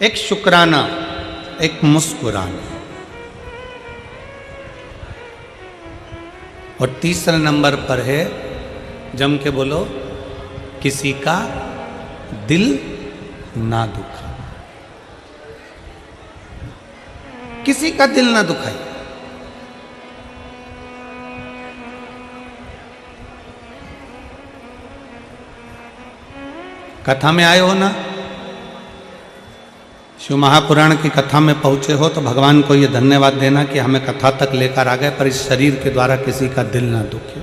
एक शुक्राना, एक मुस्कुराना, और तीसरे नंबर पर है, जम के बोलो, किसी का दिल ना दुखा। किसी का दिल ना दुखाई। कथा में आए हो ना, शिव महापुराण की कथा में पहुंचे हो तो भगवान को ये धन्यवाद देना कि हमें कथा तक लेकर आ गए, पर इस शरीर के द्वारा किसी का दिल ना दुखे।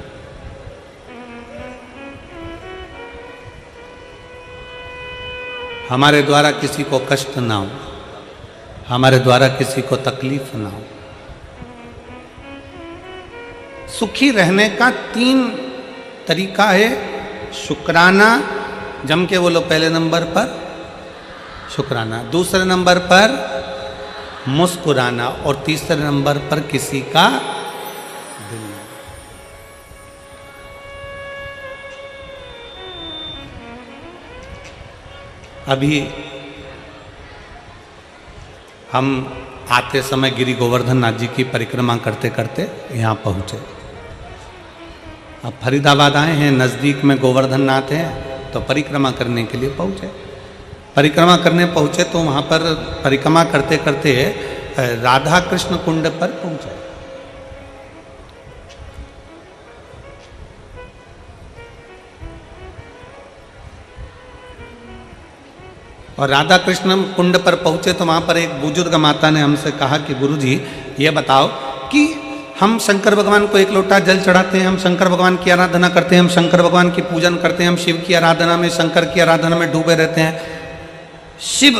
हमारे द्वारा किसी को कष्ट ना हो, हमारे द्वारा किसी को तकलीफ ना हो। सुखी रहने का 3 तरीका है। शुक्राना, जम के बोलो, पहले नंबर पर शुक्राना, दूसरे नंबर पर मुस्कुराना, और तीसरे नंबर पर किसी का दिल। अभी हम आते समय गिरि गोवर्धन नाथ जी की परिक्रमा करते करते यहाँ पहुँचे। अब फरीदाबाद आए हैं, नज़दीक में गोवर्धन नाथ हैं, तो परिक्रमा करने के लिए पहुँचे। परिक्रमा करने पहुँचे तो वहाँ पर परिक्रमा करते करते राधा कृष्ण कुंड पर पहुँचे। और राधा कृष्ण कुंड पर पहुँचे तो वहाँ पर एक बुजुर्ग माता ने हमसे कहा कि गुरुजी ये बताओ कि हम शंकर भगवान को 1 लोटा जल चढ़ाते हैं, हम शंकर भगवान की आराधना करते हैं, हम शंकर भगवान की पूजन करते हैं, हम शिव की आराधना में, शंकर की आराधना में डूबे रहते हैं। शिव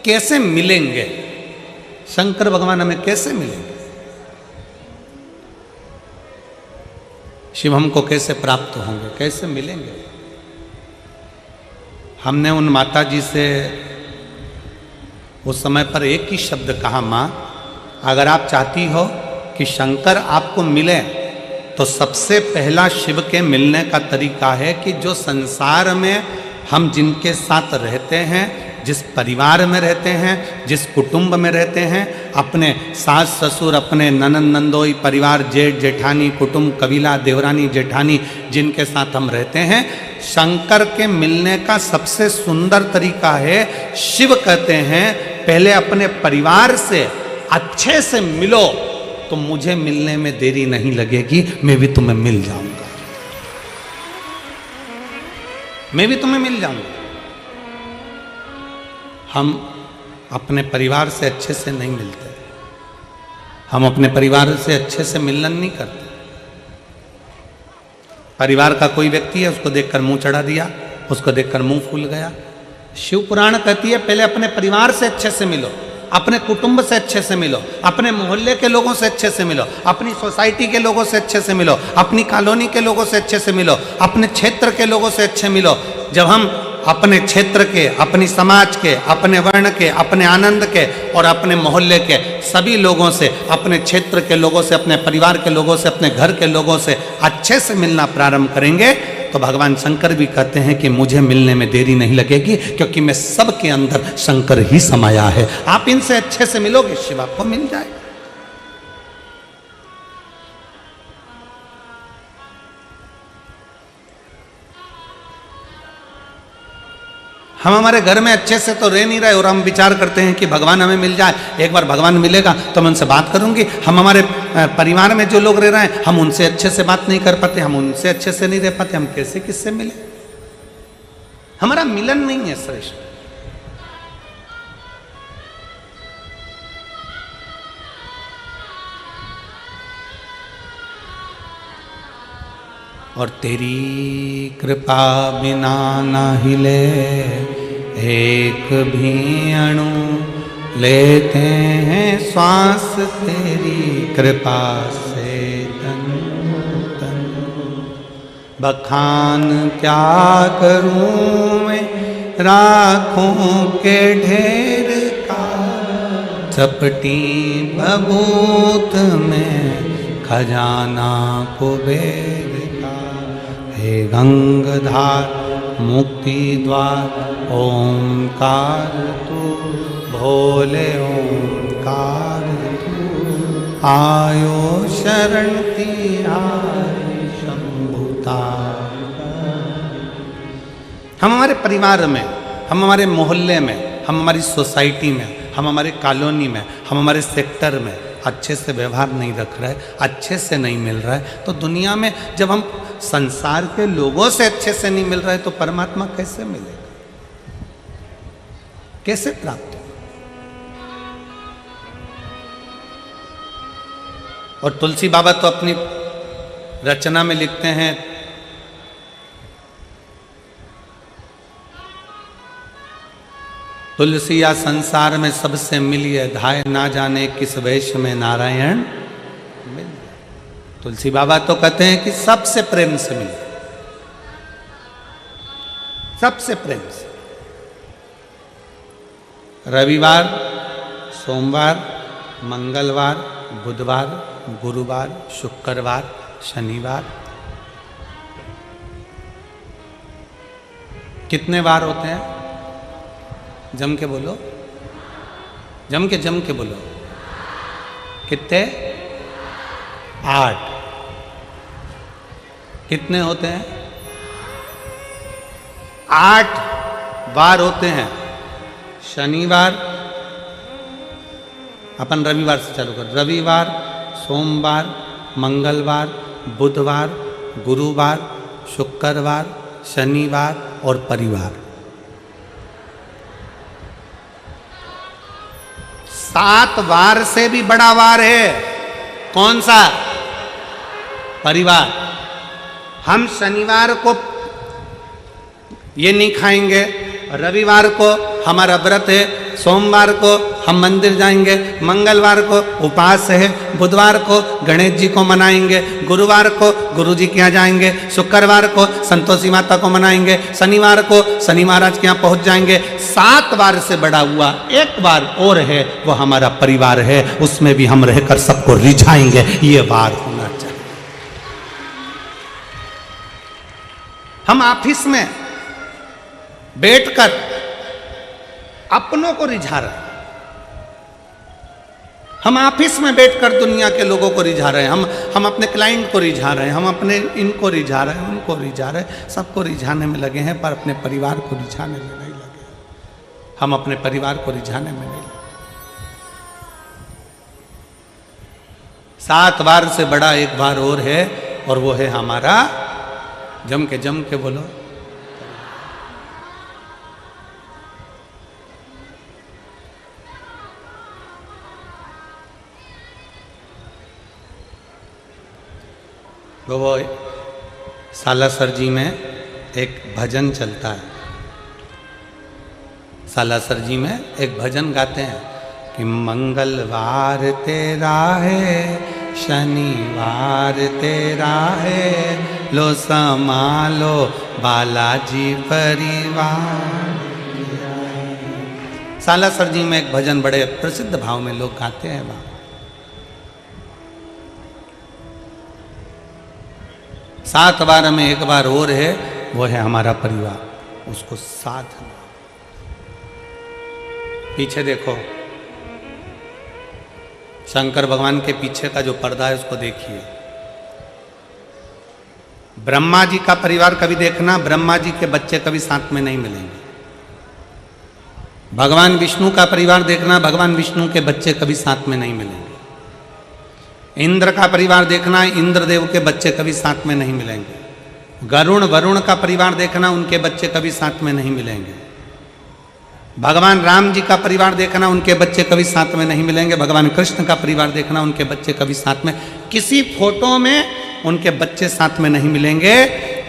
कैसे मिलेंगे? शंकर भगवान हमें कैसे मिलेंगे? शिव हमको कैसे प्राप्त होंगे, कैसे मिलेंगे? हमने उन माता जी से उस समय पर एक ही शब्द कहा, माँ अगर आप चाहती हो कि शंकर आपको मिले तो सबसे पहला शिव के मिलने का तरीका है कि जो संसार में हम जिनके साथ रहते हैं, जिस परिवार में रहते हैं, जिस कुटुंब में रहते हैं, अपने सास ससुर, अपने ननंद नंदोई, परिवार, जेठ जेठानी, कुटुंब, कबीला, देवरानी जेठानी, जिनके साथ हम रहते हैं, शंकर के मिलने का सबसे सुंदर तरीका है, शिव कहते हैं पहले अपने परिवार से अच्छे से मिलो तो मुझे मिलने में देरी नहीं लगेगी, मैं भी तुम्हें मिल जाऊंगा, मैं भी तुम्हें मिल जाऊंगा। हम अपने परिवार से अच्छे से नहीं मिलते, हम अपने परिवार से अच्छे से मिलन नहीं करते। परिवार का कोई व्यक्ति है, उसको देखकर मुंह चढ़ा दिया, उसको देखकर मुंह फूल गया। शिव पुराण कहती है पहले अपने परिवार से अच्छे से मिलो, अपने कुटुंब से अच्छे से मिलो, अपने मोहल्ले के लोगों से अच्छे से मिलो, अपनी सोसाइटी के लोगों से अच्छे से मिलो, अपनी कॉलोनी के लोगों से अच्छे से मिलो, अपने क्षेत्र के लोगों से अच्छे मिलो। जब हम अपने क्षेत्र के, अपनी समाज के, अपने वर्ण के, अपने आनंद के और अपने मोहल्ले के सभी लोगों से, अपने क्षेत्र के लोगों से, अपने परिवार के लोगों से, अपने घर के लोगों से अच्छे से मिलना प्रारंभ करेंगे तो भगवान शंकर भी कहते हैं कि मुझे मिलने में देरी नहीं लगेगी, क्योंकि मैं सबके अंदर शंकर ही समाया है। आप इनसे अच्छे से मिलोगे, शिव आपको मिल जाएगा। हम हमारे घर में अच्छे से तो रह नहीं रहे और हम विचार करते हैं कि भगवान हमें मिल जाए, एक बार भगवान मिलेगा तो मैं उनसे बात करूंगी। हम हमारे परिवार में जो लोग रह रहे हैं, हम उनसे अच्छे से बात नहीं कर पाते, हम उनसे अच्छे से नहीं रह पाते, हम कैसे किससे मिले? हमारा मिलन नहीं है श्रेष्ठ। और तेरी कृपा बिना न हिले एक भी अणु, लेते हैं श्वास तेरी कृपा से तनु तनु। बखान क्या करूं मैं राखों के ढेर का, चपटी बबूत में खजाना कुबेर का। हे गंगाधार मुक्ति द्वार ओंकार तू, भोले ओंकार तू, आयो शरण तिहारी शंभुता। हम हमारे परिवार में, हम हमारे मोहल्ले में, हम हमारी सोसाइटी में, हम हमारे कॉलोनी में, हम हमारे सेक्टर में अच्छे से व्यवहार नहीं रख रहे, अच्छे से नहीं मिल रहा है, तो दुनिया में जब हम संसार के लोगों से अच्छे से नहीं मिल रहे तो परमात्मा कैसे मिलेगा, कैसे प्राप्त होगा? और तुलसी बाबा तो अपनी रचना में लिखते हैं, तुलसिया संसार में सबसे मिलिए, धाय ना जाने किस वेश में नारायण मिल। तुलसी बाबा तो कहते हैं कि सबसे प्रेम से मिले, सबसे प्रेम से। रविवार, सोमवार, मंगलवार, बुधवार, गुरुवार, शुक्रवार, शनिवार, कितने वार होते हैं? जम के बोलो, जम के बोलो। कितने? 8। कितने होते हैं? 8 वार होते हैं। शनिवार, अपन रविवार से चालू कर, रविवार, सोमवार, मंगलवार, बुधवार, गुरुवार, शुक्रवार, शनिवार और परिवार। 7 वार से भी बड़ा वार है। कौन सा? परिवार। हम शनिवार को ये नहीं खाएंगे, रविवार को हमारा व्रत है, सोमवार को हम मंदिर जाएंगे, मंगलवार को उपास है, बुधवार को गणेश जी को मनाएंगे, गुरुवार को गुरु जी के यहाँ जाएंगे, शुक्रवार को संतोषी माता को मनाएंगे, शनिवार को शनि महाराज के यहाँ पहुँच जाएंगे। 7 वार से बड़ा हुआ एक वार और है, वो हमारा परिवार है, उसमें भी हम रहकर सबको रिझाएंगे। ये वार होना चाहिए। हम ऑफिस में बैठकर अपनों को रिझा रहे हैं, हम ऑफिस में बैठकर दुनिया के लोगों को रिझा रहे हैं, हम अपने क्लाइंट को रिझा रहे हैं, हम अपने इनको रिझा रहे हैं, उनको रिझा रहे हैं, सबको रिझाने में लगे हैं, पर अपने परिवार को रिझाने में नहीं लगे। हम अपने परिवार को रिझाने में नहीं लगे। 7 वार से बड़ा एक वार और है, और वो है हमारा, जम के बोलो, वो सालासर जी में एक भजन चलता है। सालासर जी में एक भजन गाते हैं कि मंगलवार तेरा है, शनिवार तेरा है, लो संभालो बालाजी परिवार। सालासर जी में एक भजन बड़े प्रसिद्ध भाव में लोग गाते हैं। वहाँ 7 वार में एक बार और है, वो है हमारा परिवार, उसको साधना। पीछे देखो, शंकर भगवान के पीछे का जो पर्दा है उसको देखिए। ब्रह्मा जी का परिवार कभी देखना, ब्रह्मा जी के बच्चे कभी साथ में नहीं मिलेंगे। भगवान विष्णु का परिवार देखना, भगवान विष्णु के बच्चे कभी साथ में नहीं मिलेंगे। इंद्र का परिवार देखना, इंद्रदेव के बच्चे कभी साथ में नहीं मिलेंगे। वरुण का परिवार देखना, उनके बच्चे कभी साथ में नहीं मिलेंगे। भगवान राम जी का परिवार देखना, उनके बच्चे कभी साथ में नहीं मिलेंगे। भगवान कृष्ण का परिवार देखना, उनके बच्चे कभी साथ में, किसी फोटो में उनके बच्चे साथ में नहीं मिलेंगे।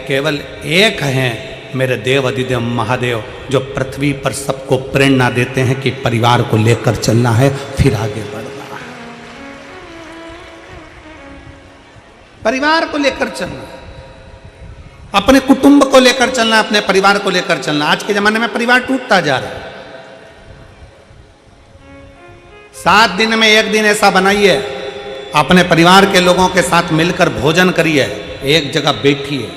केवल एक हैं मेरे देव अधिदेव महादेव, जो पृथ्वी पर सबको प्रेरणा देते हैं कि परिवार को लेकर चलना है, फिर आगे बढ़ना है, परिवार को लेकर चलना, अपने कुटुंब को लेकर चलना, अपने परिवार को लेकर चलना। आज के जमाने में परिवार टूटता जा रहा है। 7 दिन में एक दिन ऐसा बनाइए, अपने परिवार के लोगों के साथ मिलकर भोजन करिए, एक जगह बैठिए,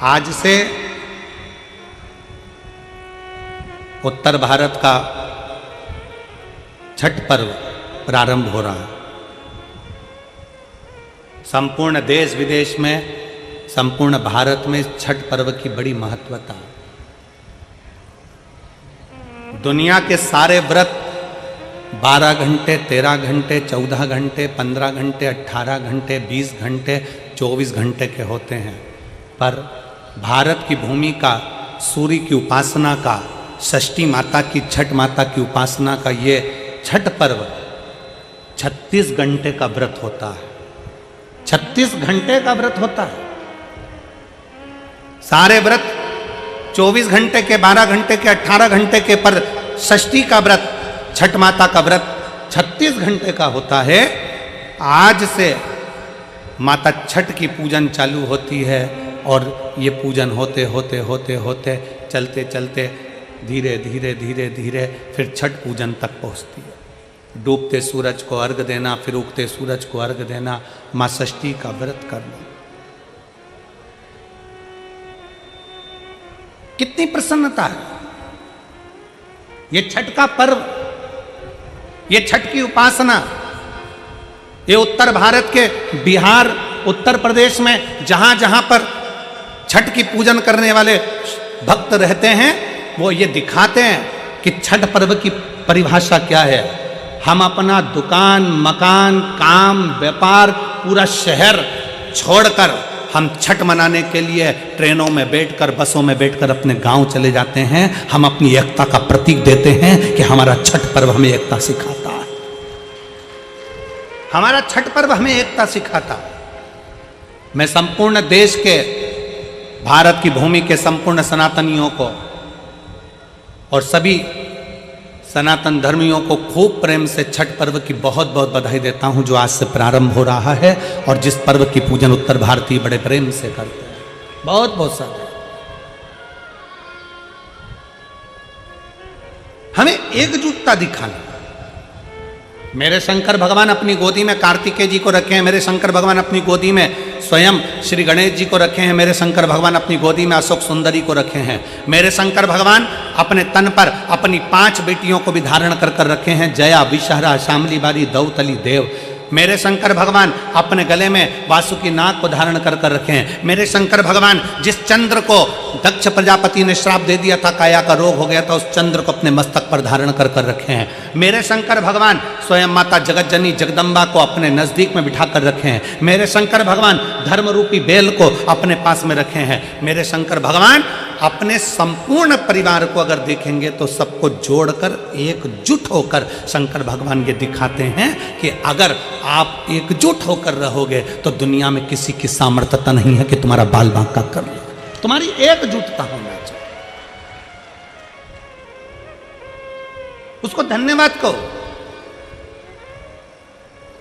आज से उत्तर भारत का छठ पर्व प्रारंभ हो रहा है। संपूर्ण देश विदेश में, संपूर्ण भारत में छठ पर्व की बड़ी महत्वता है। दुनिया के सारे व्रत 12 घंटे, 13 घंटे, 14 घंटे, 15 घंटे, 18 घंटे, 20 घंटे, 24 घंटे के होते हैं, पर भारत की भूमि का, सूर्य की उपासना का, षष्ठी माता की, छठ माता की उपासना का ये छठ पर्व 36 घंटे का व्रत होता है। 36 घंटे का व्रत होता है। सारे व्रत 24 घंटे के, 12 घंटे के, 18 घंटे के, पर षष्ठी का व्रत, छठ माता का व्रत 36 घंटे का होता है। आज से माता छठ की पूजन चालू होती है और ये पूजन होते होते होते होते चलते चलते धीरे धीरे धीरे धीरे फिर छठ पूजन तक पहुंचती है। डूबते सूरज को अर्घ देना, फिर उगते सूरज को अर्घ देना, माँ षष्ठी का व्रत करना। कितनी प्रसन्नता है। ये छठ का पर्व, ये छठ की उपासना, ये उत्तर भारत के बिहार, उत्तर प्रदेश में जहां जहां पर छठ की पूजन करने वाले भक्त रहते हैं, वो ये दिखाते हैं कि छठ पर्व की परिभाषा क्या है। हम अपना दुकान, मकान, काम, व्यापार, पूरा शहर छोड़कर हम छठ मनाने के लिए ट्रेनों में बैठकर, बसों में बैठकर अपने गांव चले जाते हैं। हम अपनी एकता का प्रतीक देते हैं कि हमारा छठ पर्व हमें एकता सिखाता है। हमारा छठ पर्व हमें एकता सिखाता है। मैं संपूर्ण देश के, भारत की भूमि के संपूर्ण सनातनियों को और सभी सनातन धर्मियों को खूब प्रेम से छठ पर्व की बहुत बहुत बधाई देता हूं, जो आज से प्रारंभ हो रहा है और जिस पर्व की पूजन उत्तर भारतीय बड़े प्रेम से करते हैं। बहुत बहुत सारे। हमें एकजुटता दिखाना। मेरे शंकर भगवान अपनी गोदी में कार्तिकेय जी को रखे हैं, मेरे शंकर भगवान अपनी गोदी में स्वयं श्री गणेश जी को रखे हैं, मेरे शंकर भगवान अपनी गोदी में अशोक सुंदरी को रखे हैं, मेरे शंकर भगवान अपने तन पर अपनी 5 बेटियों को भी धारण कर कर रखे हैं, जया, विषहरा, शामली बारी, दौतली, देव। मेरे शंकर भगवान अपने गले में वासुकी नाग को धारण कर कर रखे हैं। मेरे शंकर भगवान जिस चंद्र को दक्ष प्रजापति ने श्राप दे दिया था, काया का रोग हो गया था, उस चंद्र को अपने मस्तक पर धारण कर कर रखे हैं। मेरे शंकर भगवान स्वयं माता जगतजननी जगदम्बा को अपने नजदीक में बिठा कर रखे हैं। मेरे शंकर भगवान धर्म रूपी बेल को अपने पास में रखे हैं। मेरे शंकर भगवान अपने संपूर्ण परिवार को अगर देखेंगे तो सबको जोड़कर एकजुट होकर शंकर भगवान ये दिखाते हैं कि अगर आप एकजुट होकर रहोगे तो दुनिया में किसी की सामर्थ्यता नहीं है कि तुम्हारा बाल बांका कर ले। तुम्हारी एकजुटता होना चाहिए। उसको धन्यवाद कहो।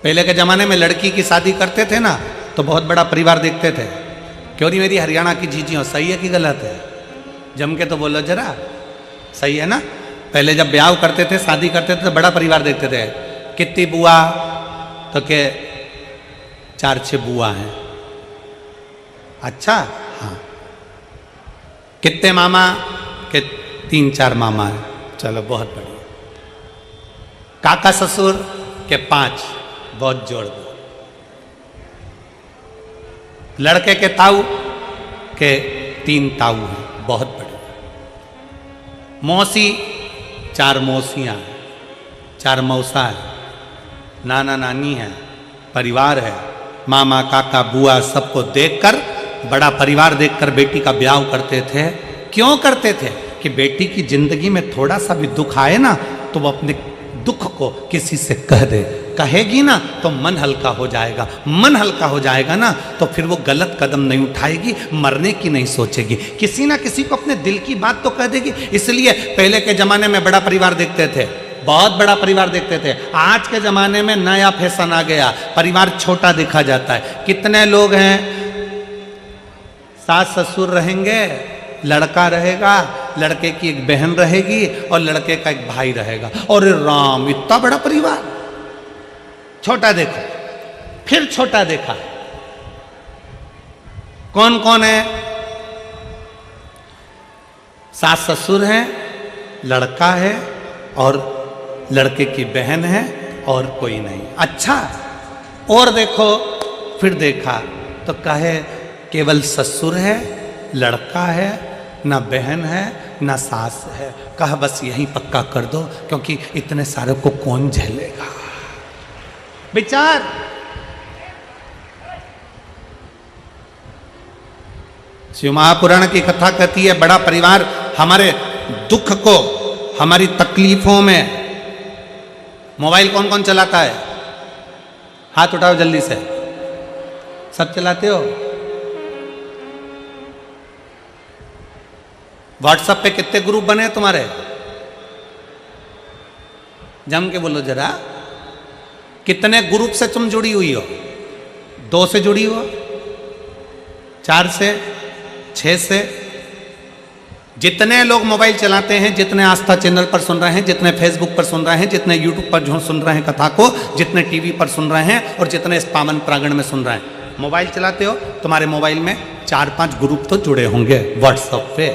पहले के जमाने में लड़की की शादी करते थे ना तो बहुत बड़ा परिवार देखते थे। क्यों नहीं मेरी हरियाणा की जीजियों, सही है कि गलत है? जम के तो बोलो जरा, सही है ना? पहले जब ब्याह करते थे, शादी करते थे तो बड़ा परिवार देखते थे। कितनी बुआ? तो के 4-6 बुआ हैं। अच्छा, हाँ। कितने मामा? के 3-4 मामा हैं। चलो बहुत बढ़िया। काका ससुर के 5, बहुत जोड़ दो। लड़के के ताऊ के 3 ताऊ हैं, बहुत बढ़िया। मौसी 4 मौसियाँ हैं, 4 मौसा है, नाना नानी है, परिवार है, मामा काका बुआ सबको देखकर, बड़ा परिवार देखकर बेटी का ब्याह करते थे। क्यों करते थे? कि बेटी की जिंदगी में थोड़ा सा भी दुख आए ना तो वो अपने दुख को किसी से कह दे। कहेगी ना तो मन हल्का हो जाएगा। मन हल्का हो जाएगा ना तो फिर वो गलत कदम नहीं उठाएगी, मरने की नहीं सोचेगी, किसी ना किसी को अपने दिल की बात तो कह देगी। इसलिए पहले के जमाने में बड़ा परिवार देखते थे, बहुत बड़ा परिवार देखते थे। आज के जमाने में नया फैशन आ गया, परिवार छोटा देखा जाता है। कितने लोग हैं? सास ससुर रहेंगे, लड़का रहेगा, लड़के की एक बहन रहेगी और लड़के का एक भाई रहेगा। और राम, इतना बड़ा परिवार। छोटा देखो, फिर छोटा देखा। कौन कौन है? सास ससुर हैं, लड़का है और लड़के की बहन है और कोई नहीं। अच्छा, और देखो, फिर देखा तो कहे केवल ससुर है, लड़का है, ना बहन है, ना सास है। कहा बस यही पक्का कर दो, क्योंकि इतने सारे को कौन झेलेगा। विचार, शिव महापुराण की कथा कहती है, बड़ा परिवार हमारे दुख को, हमारी तकलीफों में मोबाइल कौन कौन चलाता है? हाथ उठाओ जल्दी से। सब चलाते हो? व्हाट्सएप पे कितने ग्रुप बने तुम्हारे? जम के बोलो जरा, कितने ग्रुप से तुम जुड़ी हुई हो? 2 से जुड़ी हो, 4 से, 6 से? जितने लोग मोबाइल चलाते हैं, जितने आस्था चैनल पर सुन रहे हैं, जितने फेसबुक पर सुन रहे हैं, जितने यूट्यूब पर जो सुन रहे हैं कथा को, जितने टीवी पर सुन रहे हैं और जितने इस पावन प्रांगण में सुन रहे हैं, मोबाइल चलाते हो, तुम्हारे मोबाइल में 4-5 ग्रुप तो जुड़े होंगे। व्हाट्सएप पे,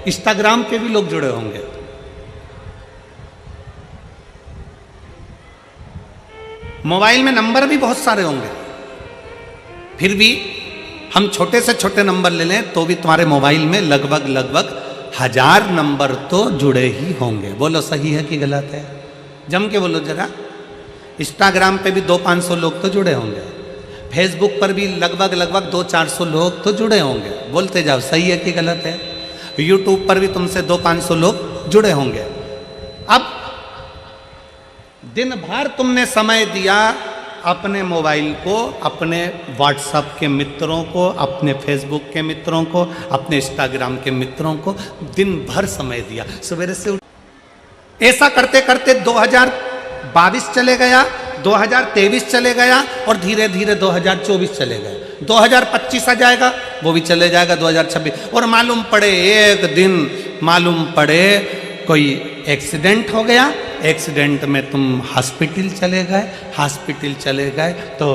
इंस्टाग्राम पे भी लोग जुड़े होंगे। मोबाइल में नंबर भी बहुत सारे होंगे, फिर भी हम छोटे से छोटे नंबर ले लें तो भी तुम्हारे मोबाइल में लगभग 1000 नंबर तो जुड़े ही होंगे। बोलो सही है कि गलत है? जम के बोलो जरा। इंस्टाग्राम पे भी 200-500 लोग तो जुड़े होंगे, फेसबुक पर भी लगभग 200-400 लोग तो जुड़े होंगे। बोलते जाओ, सही है कि गलत है? यूट्यूब पर भी तुमसे 200-500 लोग जुड़े होंगे। अब दिन भर तुमने समय दिया अपने मोबाइल को, अपने व्हाट्सएप के मित्रों को, अपने फेसबुक के मित्रों को, अपने इंस्टाग्राम के मित्रों को दिन भर समय दिया। सवेरे से ऐसा करते करते 2022 चले गया, 2023 चले गया और धीरे धीरे 2024 चले गए। 2025 आ जाएगा, वो भी चले जाएगा 2026। और मालूम पड़े एक दिन, मालूम पड़े कोई एक्सीडेंट हो गया, एक्सीडेंट में तुम हॉस्पिटल चले गए तो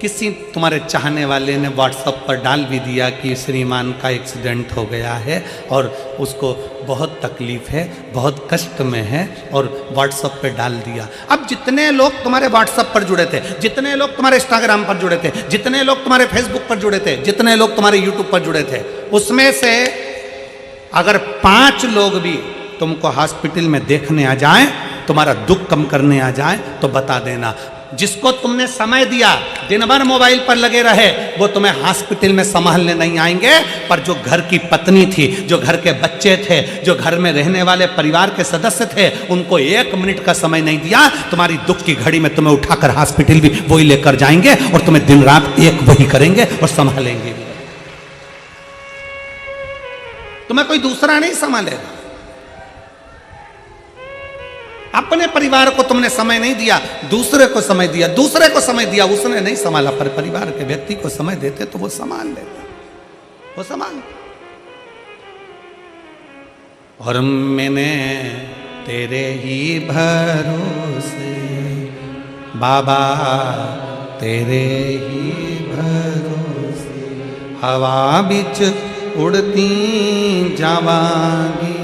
किसी तुम्हारे चाहने वाले ने व्हाट्सएप पर डाल भी दिया कि श्रीमान का एक्सीडेंट हो गया है और उसको बहुत तकलीफ है, बहुत कष्ट में है, और व्हाट्सएप पे डाल दिया। अब जितने लोग तुम्हारे व्हाट्सएप पर जुड़े थे, जितने लोग तुम्हारे इंस्टाग्राम पर जुड़े थे, जितने लोग तुम्हारे फेसबुक पर जुड़े थे, जितने लोग तुम्हारे यूट्यूब पर जुड़े थे, उसमें से अगर 5 लोग भी तुमको हॉस्पिटल में देखने आ जाएं, तुम्हारा दुख कम करने आ जाएं, तो बता देना, जिसको तुमने समय दिया, दिन भर मोबाइल पर लगे रहे, वो तुम्हें हॉस्पिटल में संभालने नहीं आएंगे। पर जो घर की पत्नी थी, जो घर के बच्चे थे, जो घर में रहने वाले परिवार के सदस्य थे, उनको 1 मिनट का समय नहीं दिया, तुम्हारी दुख की घड़ी में तुम्हें उठाकर हॉस्पिटल भी वही लेकर जाएंगे और तुम्हें दिन रात एक वही करेंगे और संभालेंगे भी। तुम्हें कोई दूसरा नहीं संभालेगा। अपने परिवार को तुमने समय नहीं दिया, दूसरे को समय दिया, दूसरे को समय दिया, उसने नहीं संभाला। पर परिवार के व्यक्ति को समय देते तो वो संभाल लेता, वो संभाल। और मैंने तेरे ही भरोसे बाबा, तेरे ही भरोसे हवा बिच उड़ती जावांगी,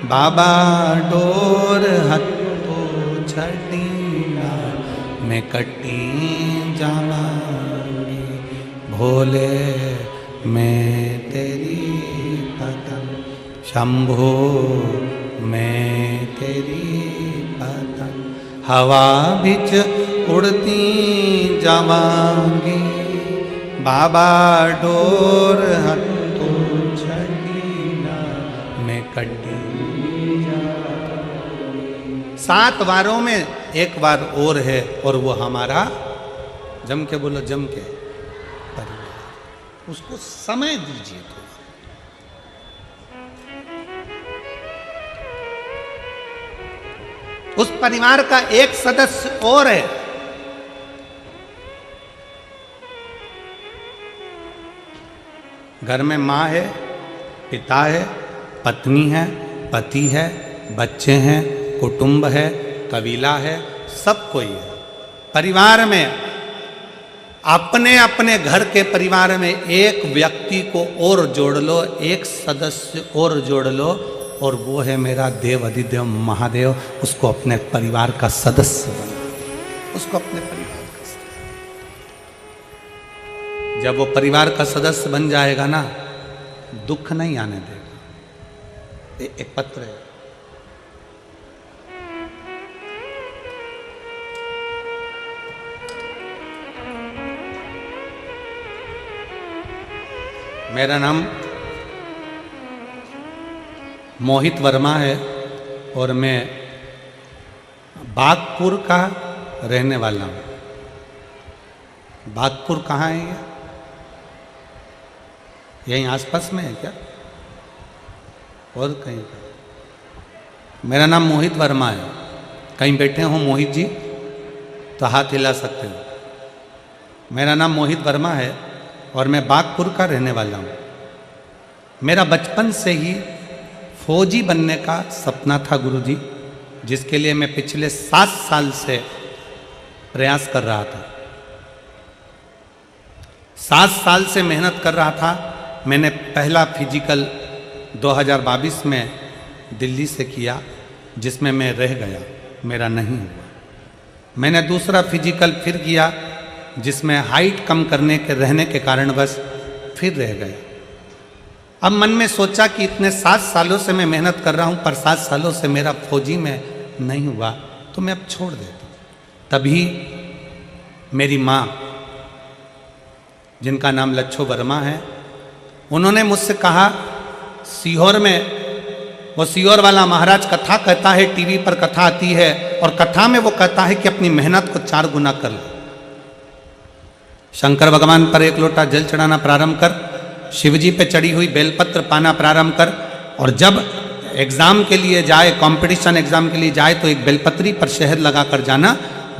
बाबा डोर हथो छड़ीना मैं कटी जावांगी, भोले मैं तेरी पतंग, शंभो मैं तेरी पतंग, हवा बिच उड़ती जावांगी, बाबा डोर हथो छड़ीना मैं कटी। 7 वारों में एक बार और है, और वो हमारा, जम के बोलो, जम के परिवार। उसको समय दीजिए। तो उस परिवार का एक सदस्य और है, घर में माँ है, पिता है, पत्नी है, पति है, बच्चे हैं, कुटुंब है, कबीला है, सब कोई है। परिवार में अपने अपने घर के परिवार में एक व्यक्ति को और जोड़ लो, एक सदस्य और जोड़ लो, और वो है मेरा देव अधिदेव महादेव। उसको अपने परिवार का सदस्य बना, उसको अपने परिवार का सदस्य। जब वो परिवार का सदस्य बन जाएगा ना, दुख नहीं आने देगा। एक पत्र है, मेरा नाम मोहित वर्मा है और मैं बागपुर का रहने वाला हूँ। बागपुर कहाँ है ये? यहीं आसपास में है क्या और कहीं? मेरा नाम मोहित वर्मा है। कहीं बैठे हो मोहित जी तो हाथ हिला सकते हो। मेरा नाम मोहित वर्मा है और मैं बागपुर का रहने वाला हूँ। मेरा बचपन से ही फौजी बनने का सपना था गुरुजी, जिसके लिए मैं पिछले 7 साल से प्रयास कर रहा था। 7 साल से मेहनत कर रहा था। मैंने पहला फिजिकल 2022 में दिल्ली से किया, जिसमें मैं रह गया, मेरा नहीं हुआ। मैंने दूसरा फिजिकल फिर किया, जिसमें हाइट कम करने के रहने के कारण बस फिर रह गया। अब मन में सोचा कि इतने 7 सालों से मैं मेहनत कर रहा हूँ, पर 7 सालों से मेरा फौजी में नहीं हुआ, तो मैं अब छोड़ देता हूँ। तभी मेरी माँ, जिनका नाम लच्छो वर्मा है, उन्होंने मुझसे कहा, सीहोर में वो सीहोर वाला महाराज कथा कहता है, टीवी पर कथा आती है, और कथा में वो कहता है कि अपनी मेहनत को 4 गुना कर लो। शंकर भगवान पर 1 लोटा जल चढ़ाना प्रारंभ कर, शिवजी पे चढ़ी हुई बेलपत्र पाना प्रारंभ कर, और जब एग्जाम के लिए जाए, कंपटीशन एग्जाम के लिए जाए, तो एक बेलपत्री पर शहद लगाकर जाना,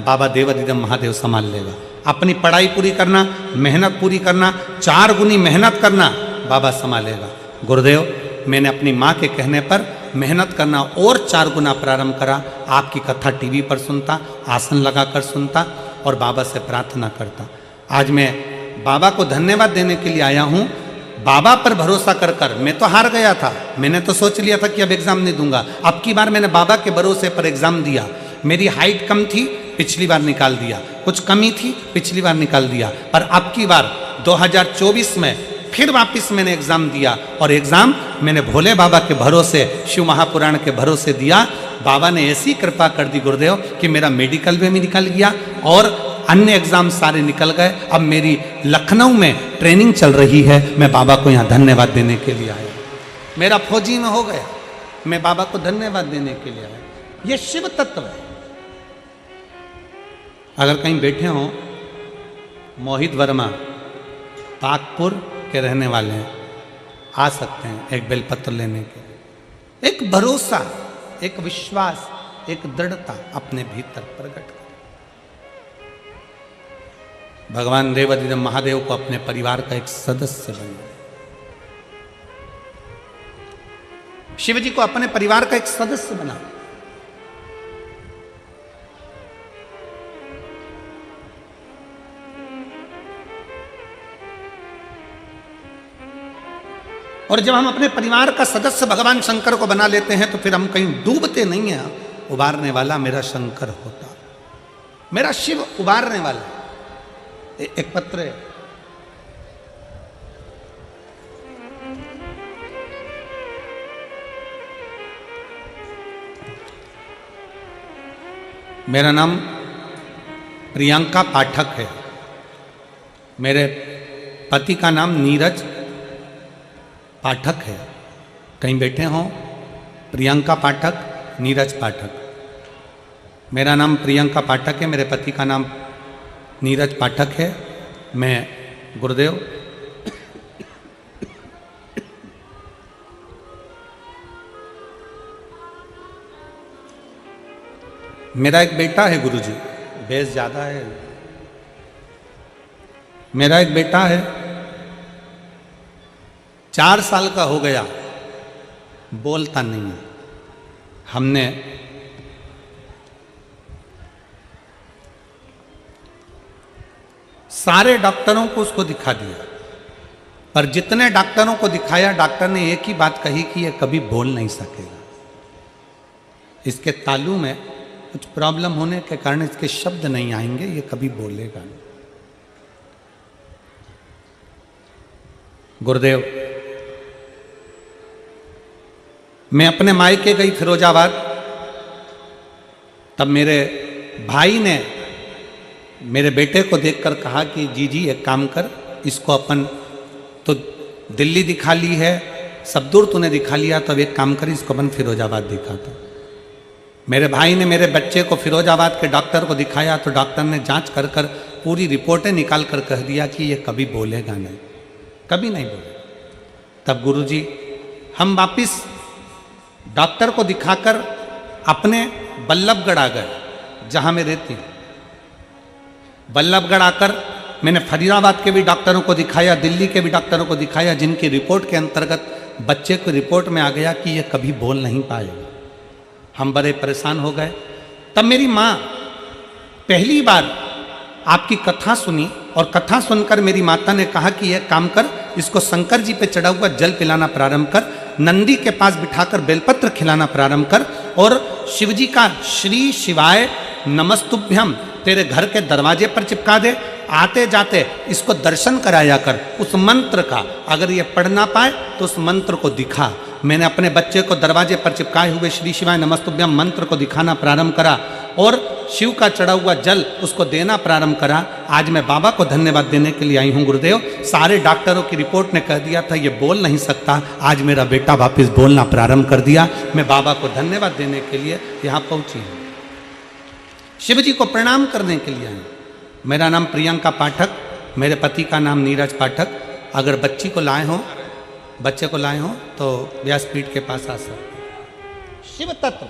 बाबा देव अधिदेव महादेव संभाल लेगा। अपनी पढ़ाई पूरी करना, मेहनत पूरी करना, 4 गुनी मेहनत करना, बाबा संभालेगा। गुरुदेव, मैंने अपनी माँ के कहने पर मेहनत करना और 4 गुना प्रारंभ करा। आपकी कथा टीवी पर सुनता, आसन लगाकर सुनता और बाबा से प्रार्थना करता। आज मैं बाबा को धन्यवाद देने के लिए आया हूँ। बाबा पर भरोसा कर कर मैं तो हार गया था। मैंने तो सोच लिया था कि अब एग्जाम नहीं दूंगा। अब की बार मैंने बाबा के भरोसे पर एग्जाम दिया। मेरी हाइट कम थी, पिछली बार निकाल दिया। कुछ कमी थी, पिछली बार निकाल दिया। पर अब की बार 2024 में फिर वापस मैंने एग्जाम दिया, और एग्जाम मैंने भोले बाबा के भरोसे, शिव महापुराण के भरोसे दिया। बाबा ने ऐसी कृपा कर दी गुरुदेव कि मेरा मेडिकल भी निकल गया और अन्य एग्जाम सारे निकल गए। अब मेरी लखनऊ में ट्रेनिंग चल रही है। मैं बाबा को यहाँ धन्यवाद देने के लिए आया। मेरा फौजी में हो गया, मैं बाबा को धन्यवाद देने के लिए आया। ये शिव तत्व है। अगर कहीं बैठे हो, मोहित वर्मा बागपुर के रहने वाले हैं, आ सकते हैं एक बेलपत्र लेने के लिए। एक भरोसा, एक विश्वास, एक दृढ़ता अपने भीतर प्रकट कर। भगवान देव अधिदेव महादेव को अपने परिवार का एक सदस्य बना। शिव जी को अपने परिवार का एक सदस्य बना। और जब हम अपने परिवार का सदस्य भगवान शंकर को बना लेते हैं, तो फिर हम कहीं डूबते नहीं हैं। उबारने वाला मेरा शंकर होता, मेरा शिव उबारने वाला। एक पत्र है, मेरा नाम प्रियंका पाठक है। मेरे पति का नाम नीरज पाठक है। कहीं बैठे हों, प्रियंका पाठक, नीरज पाठक। मेरा नाम प्रियंका पाठक है, मेरे पति का नाम नीरज पाठक है। मैं गुरुदेव मेरा एक बेटा है गुरुजी, बेस ज्यादा है। मेरा एक बेटा है, 4 साल का हो गया, बोलता नहीं है। हमने सारे डॉक्टरों को उसको दिखा दिया, पर जितने डॉक्टरों को दिखाया डॉक्टर ने एक ही बात कही कि ये कभी बोल नहीं सकेगा। इसके तालू में कुछ प्रॉब्लम होने के कारण इसके शब्द नहीं आएंगे, ये कभी बोलेगा नहीं। गुरुदेव, मैं अपने मायके गई फिरोजाबाद, तब मेरे भाई ने मेरे बेटे को देखकर कहा कि जी एक काम कर, इसको अपन तो दिल्ली दिखा ली है, सब दूर तूने दिखा लिया, तो अब एक काम कर, इसको अपन फिरोजाबाद दिखाता। मेरे भाई ने मेरे बच्चे को फिरोजाबाद के डॉक्टर को दिखाया, तो डॉक्टर ने जांच कर कर पूरी रिपोर्टें निकाल कर कह दिया कि ये कभी बोलेगा नहीं, कभी नहीं बोलेगा। तब गुरुजी हम वापिस डॉक्टर को दिखाकर अपने बल्लभगढ़ आ गए, जहां मैं रहती हूँ। बल्लभगढ़ आकर मैंने फरीदाबाद के भी डॉक्टरों को दिखाया, दिल्ली के भी डॉक्टरों को दिखाया, जिनकी रिपोर्ट के अंतर्गत बच्चे को रिपोर्ट में आ गया कि यह कभी बोल नहीं पाएगा। हम बड़े परेशान हो गए। तब मेरी माँ पहली बार आपकी कथा सुनी, और कथा सुनकर मेरी माता ने कहा कि यह काम कर, इसको शंकर जी पे चढ़ा हुआ जल पिलाना प्रारंभ कर, नंदी के पास बिठाकर बेलपत्र खिलाना प्रारंभ कर, और शिव जी का श्री शिवाय नमस्तुभ्यम तेरे घर के दरवाजे पर चिपका दे, आते जाते इसको दर्शन कराया कर उस मंत्र का। अगर ये पढ़ ना पाए तो उस मंत्र को दिखा। मैंने अपने बच्चे को दरवाजे पर चिपकाए हुए श्री शिवाय नमस्तुभ्यम मंत्र को दिखाना प्रारंभ करा, और शिव का चढ़ा हुआ जल उसको देना प्रारंभ करा। आज मैं बाबा को धन्यवाद देने के लिए आई हूँ गुरुदेव। सारे डॉक्टरों की रिपोर्ट ने कह दिया था ये बोल नहीं सकता, आज मेरा बेटा वापस बोलना प्रारंभ कर दिया। मैं बाबा को धन्यवाद देने के लिए यहाँ पहुँची हूँ, शिव जी को प्रणाम करने के लिए आई। मेरा नाम प्रियंका पाठक, मेरे पति का नाम नीरज पाठक। अगर बच्चे को लाए हो तो व्यासपीठ के पास आ सकते। शिव तत्व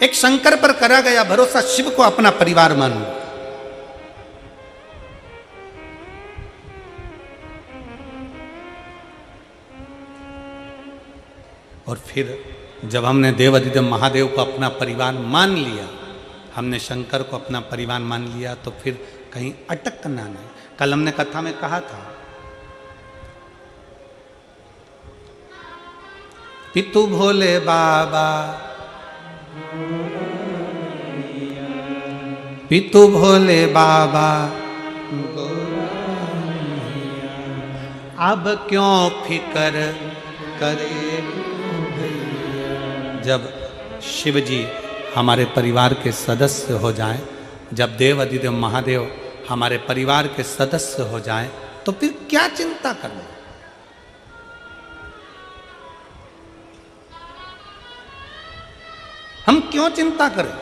एक शंकर पर करा गया भरोसा, शिव को अपना परिवार मानो। और फिर जब हमने देवाधिदेव महादेव को अपना परिवार मान लिया, हमने शंकर को अपना परिवार मान लिया, तो फिर कहीं अटकना नहीं। कल हमने कथा में कहा था, पितु भोले बाबा, पितु भोले बाबा, अब क्यों फिकर करे। जब शिव जी हमारे परिवार के सदस्य हो जाएं, जब देव अधिदेव महादेव हमारे परिवार के सदस्य हो जाएं, तो फिर क्या चिंता करना। हम क्यों चिंता करें।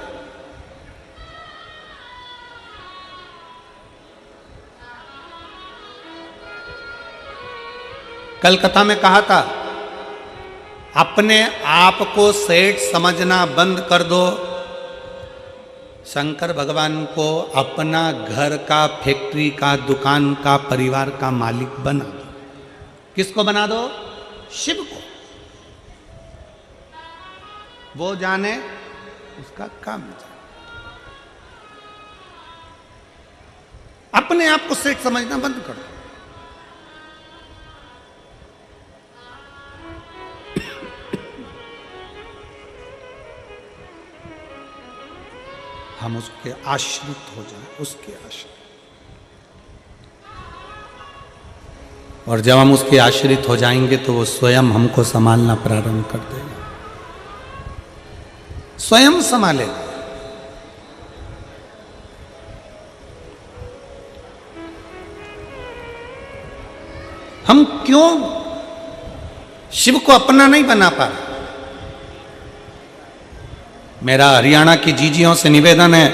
कल कथा में कहा था, अपने आप को सेठ समझना बंद कर दो, शंकर भगवान को अपना घर का, फैक्ट्री का, दुकान का, परिवार का मालिक बना दो। किसको बना दो? शिव को। वो जाने, उसका काम जाने। अपने आप को सेठ समझना बंद कर दो। हम उसके आश्रित हो जाएं, उसके आश्रित। और जब हम उसके आश्रित हो जाएंगे तो वो स्वयं हमको संभालना प्रारंभ कर देगा, स्वयं संभालेगा। हम क्यों शिव को अपना नहीं बना पा रहे? मेरा हरियाणा की जीजियों से निवेदन है,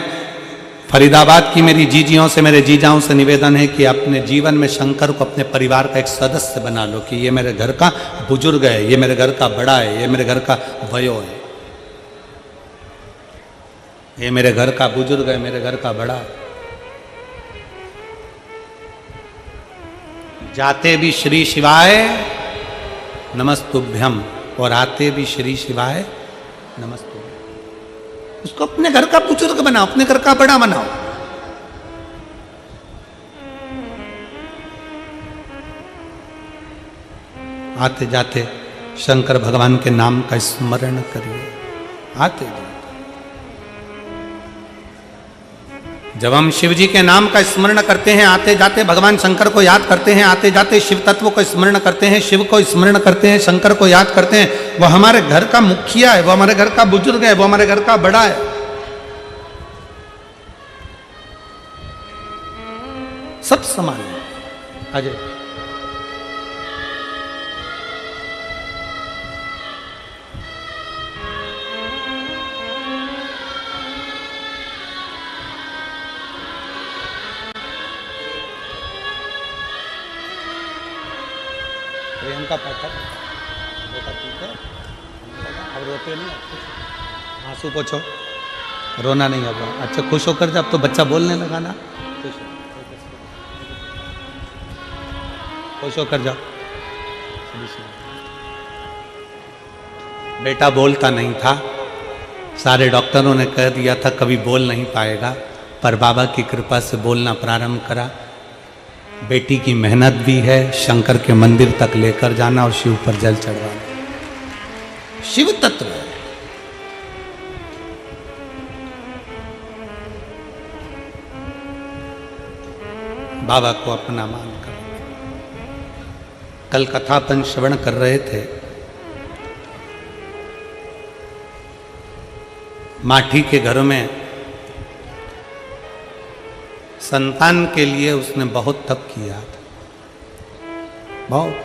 फरीदाबाद की मेरी जीजियों से, मेरे जीजाओं से निवेदन है कि अपने जीवन में शंकर को अपने परिवार का एक सदस्य बना लो, कि ये मेरे घर का बुजुर्ग है, ये मेरे घर का बड़ा है, ये मेरे घर का वयो है, ये मेरे घर का बुजुर्ग है, मेरे घर का बड़ा है। जाते भी श्री शिवाय नमस्तुभ्यम और आते भी श्री शिवाय नमस्तुभ्यम। उसको अपने घर का बुजुर्ग बनाओ, अपने घर का बड़ा बनाओ। आते जाते शंकर भगवान के नाम का स्मरण करिए, आते जाते। जब हम शिव जी के नाम का स्मरण करते हैं, आते जाते भगवान शंकर को याद करते हैं, आते जाते शिव तत्व को स्मरण करते हैं, शिव को स्मरण करते हैं, शंकर को याद करते हैं, वो हमारे घर का मुखिया है, वो हमारे घर का बुजुर्ग है, वो हमारे घर का बड़ा है। सब समान है। अजय प्रियंका पाठक बेटा ठीक है, अब रोते नहीं, आंसू पोछो, रोना नहीं होगा। अच्छा खुश होकर जब तो बच्चा बोलने लगा ना, खुश होकर जाओ। बेटा बोलता नहीं था, सारे डॉक्टरों ने कह दिया था कभी बोल नहीं पाएगा, पर बाबा की कृपा से बोलना प्रारंभ करा। बेटी की मेहनत भी है, शंकर के मंदिर तक लेकर जाना और शिव पर जल चढ़वाना। शिव तत्व है। बाबा को अपना मानकर। कल कथापन श्रवण कर रहे थे, माठी के घरों में संतान के लिए उसने बहुत तप किया था, बहुत,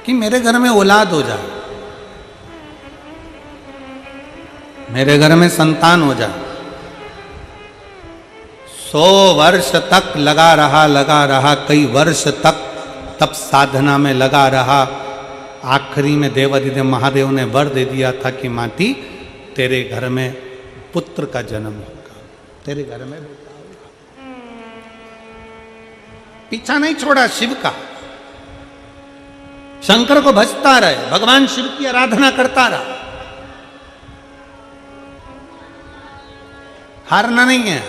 कि मेरे घर में औलाद हो जाए, मेरे घर में संतान हो जाए। 100 वर्ष तक लगा रहा, कई वर्ष तक तप साधना में लगा रहा। आखिरी में देवाधिदेव महादेव ने वर दे दिया था कि माटी तेरे घर में पुत्र का जन्म होगा, तेरे घर में बेटा होगा। पीछा नहीं छोड़ा शिव का, शंकर को भजता रहे, भगवान शिव की आराधना करता रहा, हारना नहीं है।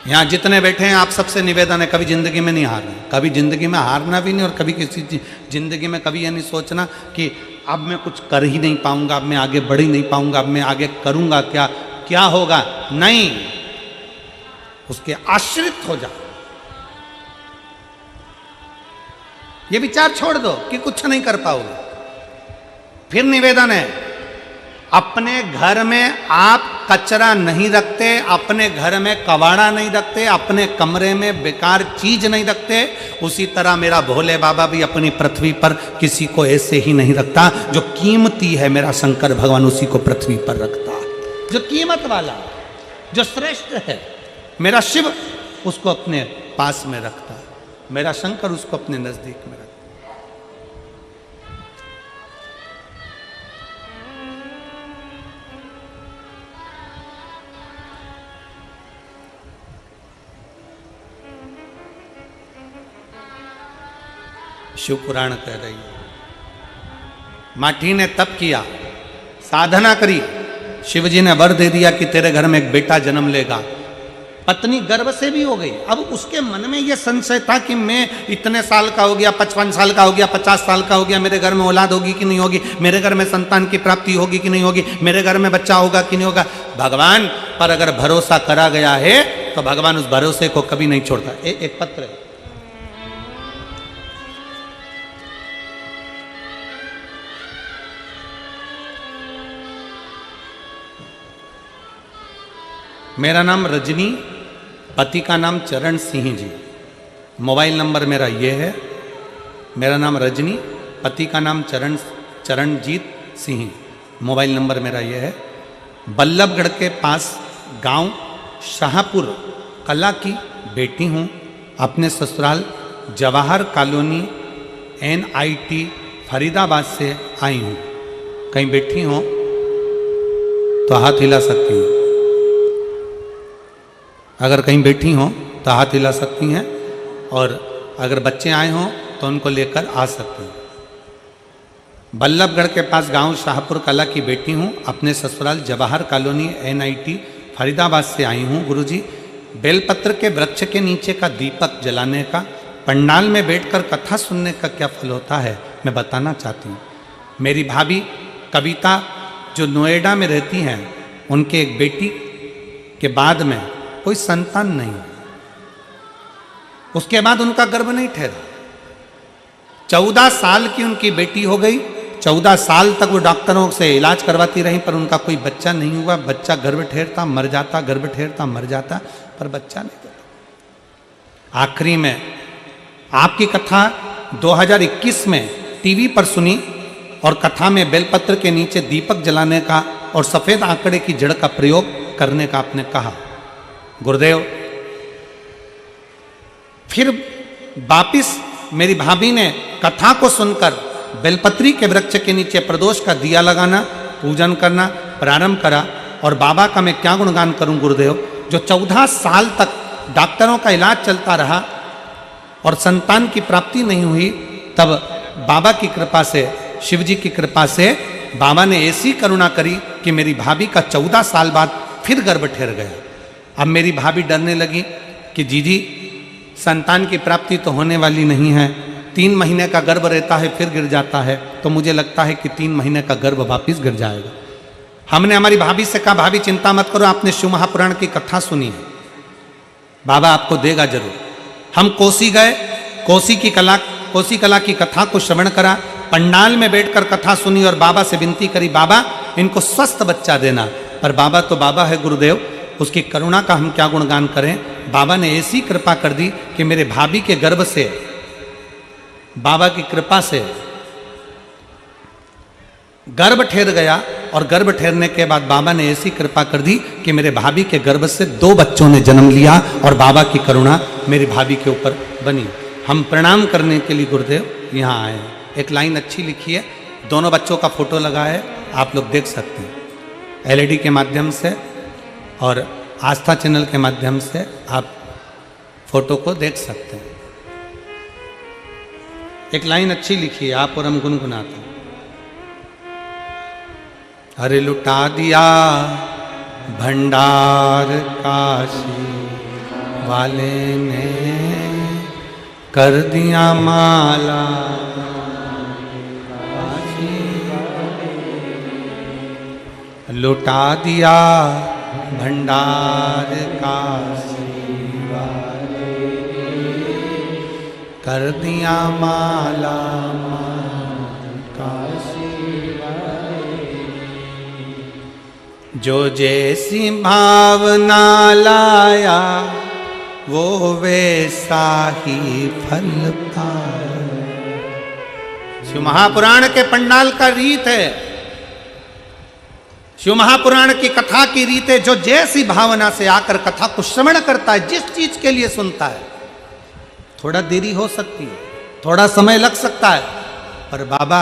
यहां जितने बैठे हैं आप सबसे निवेदन है, कभी जिंदगी में नहीं हारना, कभी जिंदगी में हारना भी नहीं, और कभी किसी जिंदगी में कभी यह नहीं सोचना कि अब मैं कुछ कर ही नहीं पाऊंगा, अब मैं आगे बढ़ ही नहीं पाऊंगा, अब मैं आगे करूंगा क्या, क्या होगा। नहीं, उसके आश्रित हो जा। ये विचार छोड़ दो कि कुछ नहीं कर पाओगे। फिर निवेदन है, अपने घर में आप कचरा नहीं रखते, अपने घर में कबाड़ा नहीं रखते, अपने कमरे में बेकार चीज नहीं रखते, उसी तरह मेरा भोले बाबा भी अपनी पृथ्वी पर किसी को ऐसे ही नहीं रखता। जो कीमती है मेरा शंकर भगवान उसी को पृथ्वी पर रखता है, जो कीमत वाला, जो श्रेष्ठ है मेरा शिव उसको अपने पास में रखता है, मेरा शंकर उसको अपने नजदीक में रखता है। शिव पुराण कह रही है, माठी ने तप किया, साधना करी, शिवजी ने वर दे दिया कि तेरे घर में एक बेटा जन्म लेगा। पत्नी गर्भ से भी हो गई। अब उसके मन में यह संशय था कि मैं इतने साल का हो गया, 55 साल का हो गया, 50 साल का हो गया, मेरे घर में औलाद होगी कि नहीं होगी, मेरे घर में संतान की प्राप्ति होगी कि नहीं होगी, मेरे घर में बच्चा होगा कि नहीं होगा। भगवान पर अगर भरोसा करा गया है तो भगवान उस भरोसे को कभी नहीं छोड़ता। एक पत्र है, मेरा नाम रजनी, पति का नाम चरण सिंह जी, मोबाइल नंबर मेरा ये है। मेरा नाम रजनी, पति का नाम चरणजीत सिंह, मोबाइल नंबर मेरा ये है। बल्लभगढ़ के पास गांव शाहपुर कला की बेटी हूँ। अपने ससुराल जवाहर कॉलोनी NIT फरीदाबाद से आई हूँ। कहीं बैठी हो तो हाथ हिला सकती हैं, अगर कहीं बैठी हों तो हाथ हिला सकती हैं, और अगर बच्चे आए हों तो उनको लेकर आ सकते हैं। बल्लभगढ़ के पास गांव शाहपुर कला की बेटी हूँ। अपने ससुराल जवाहर कॉलोनी NIT फरीदाबाद से आई हूँ। गुरुजी, बेलपत्र के वृक्ष के नीचे का दीपक जलाने का, पंडाल में बैठकर कथा सुनने का क्या फल होता है, मैं बताना चाहती हूँ। मेरी भाभी कविता जो नोएडा में रहती हैं, उनके एक बेटी के बाद में कोई संतान नहीं, उसके बाद उनका गर्भ नहीं ठहरा। 14 साल की उनकी बेटी हो गई। 14 साल तक वो डॉक्टरों से इलाज करवाती रही, पर उनका कोई बच्चा नहीं हुआ। बच्चा गर्भ ठहरता मर जाता, गर्भ ठहरता मर जाता, पर बच्चा नहीं होता। आखिरी में आपकी कथा 2021 में टीवी पर सुनी और कथा में बेलपत्र के नीचे दीपक जलाने का और सफेद आंकड़े की जड़ का प्रयोग करने का आपने कहा। गुरुदेव, फिर वापिस मेरी भाभी ने कथा को सुनकर बेलपत्री के वृक्ष के नीचे प्रदोष का दिया लगाना, पूजन करना प्रारंभ करा। और बाबा का मैं क्या गुणगान करूं गुरुदेव, जो 14 साल तक डॉक्टरों का इलाज चलता रहा और संतान की प्राप्ति नहीं हुई, तब बाबा की कृपा से, शिव जी की कृपा से बाबा ने ऐसी करुणा करी कि मेरी भाभी का 14 साल बाद फिर गर्भ ठहर गया। अब मेरी भाभी डरने लगी कि जीजी संतान की प्राप्ति तो होने वाली नहीं है, 3 महीने का गर्भ रहता है फिर गिर जाता है, तो मुझे लगता है कि 3 महीने का गर्भ वापिस गिर जाएगा। हमने हमारी भाभी से कहा, भाभी चिंता मत करो, आपने शिव महापुराण की कथा सुनी है, बाबा आपको देगा जरूर। हम कोसी गए, कोसी कला की कथा को श्रवण करा, पंडाल में बैठकर कथा सुनी और बाबा से विनती करी, बाबा इनको स्वस्थ बच्चा देना। पर बाबा तो बाबा है गुरुदेव, उसकी करुणा का हम क्या गुणगान करें। बाबा ने ऐसी कृपा कर दी कि मेरे भाभी के गर्भ से, बाबा की कृपा से गर्भ ठहर गया। और गर्भ ठहरने के बाद बाबा ने ऐसी कृपा कर दी कि मेरे भाभी के गर्भ से 2 बच्चों ने जन्म लिया और बाबा की करुणा मेरी भाभी के ऊपर बनी। हम प्रणाम करने के लिए गुरुदेव यहाँ आए हैं। एक लाइन अच्छी लिखी है, दोनों बच्चों का फोटो लगा है, आप लोग देख सकते हैं LED के माध्यम से और आस्था चैनल के माध्यम से आप फोटो को देख सकते हैं। एक लाइन अच्छी लिखी है, आप और हम गुनगुनाते हैं। अरे लुटा दिया भंडार काशी वाले ने, कर दिया माला लुटा दिया भंडार काशी वाले, कर दिया माला काशी वाले। जो जैसी भावना लाया वो वैसा ही फल पाया। शिव महापुराण के पंडाल का रीत है, शिव महापुराण की कथा की रीत है। जो जैसी भावना से आकर कथा को श्रवण करता है, जिस चीज के लिए सुनता है, थोड़ा देरी हो सकती है, थोड़ा समय लग सकता है, पर बाबा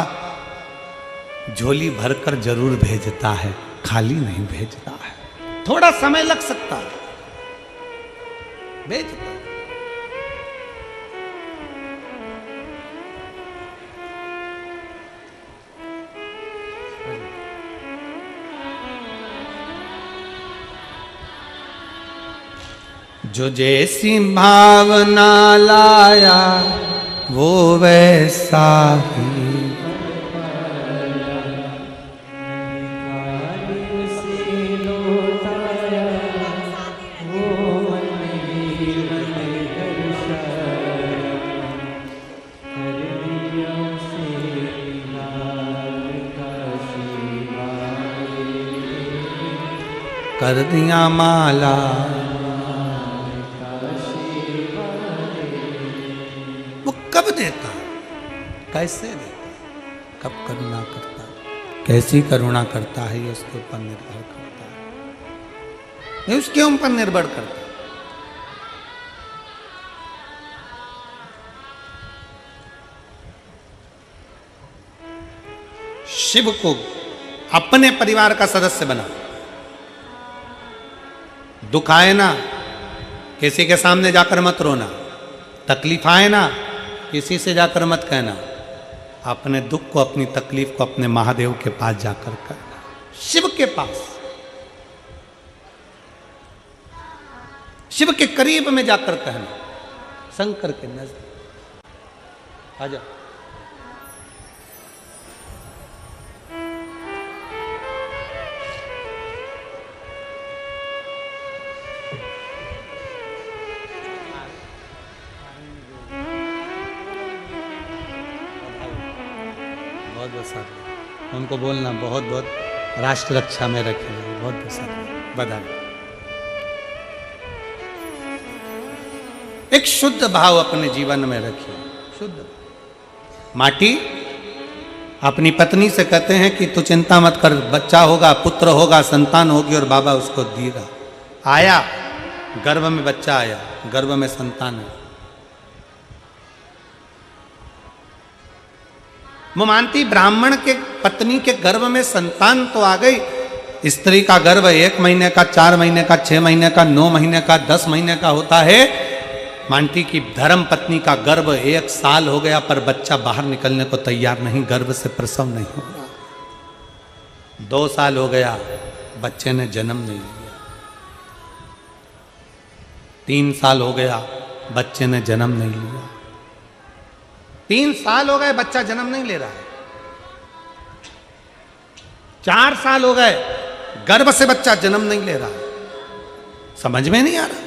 झोली भरकर जरूर भेजता है, खाली नहीं भेजता है। थोड़ा समय लग सकता है, भेजता है। जो जैसी भावना लाया वो वैसा ही, कर दिया माला। वो कब देता है, कैसे देता है, कब करुणा करता है, कैसी करुणा करता है, ये उसके ऊपर निर्भर करता है, ये उसके ऊपर निर्भर करता है। शिव को अपने परिवार का सदस्य बना। दुख आए ना, किसी के सामने जाकर मत रोना। तकलीफ आए ना, किसी से जाकर मत कहना। अपने दुख को, अपनी तकलीफ को अपने महादेव के पास जाकर करना, शिव के पास, शिव के करीब में जाकर कहना, शंकर के नजदीक। आ जाओ। बहुत बहुत सारे उनको बोलना, बहुत बहुत राष्ट्र रक्षा में रखेंगे, बहुत बहुत सारे बधाई। एक शुद्ध भाव अपने जीवन में रखिए, शुद्ध। माटी अपनी पत्नी से कहते हैं कि तू चिंता मत कर, बच्चा होगा, पुत्र होगा, संतान होगी, और बाबा उसको देगा। आया, गर्भ में बच्चा आया, गर्भ में संतान है। वो मानती ब्राह्मण के पत्नी के गर्भ में संतान तो आ गई। स्त्री का गर्भ 1 महीने का, 4 महीने का, 6 महीने का, 9 महीने का, 10 महीने का होता है। मानती की धर्म पत्नी का गर्भ 1 साल हो गया पर बच्चा बाहर निकलने को तैयार नहीं, गर्भ से प्रसव नहीं हो रहा। 2 साल हो गया, बच्चे ने जन्म नहीं लिया। 3 साल हो गया, बच्चे ने जन्म नहीं लिया। 3 साल हो गए, बच्चा जन्म नहीं ले रहा है। 4 साल हो गए, गर्भ से बच्चा जन्म नहीं ले रहा है। समझ में नहीं आ रहा।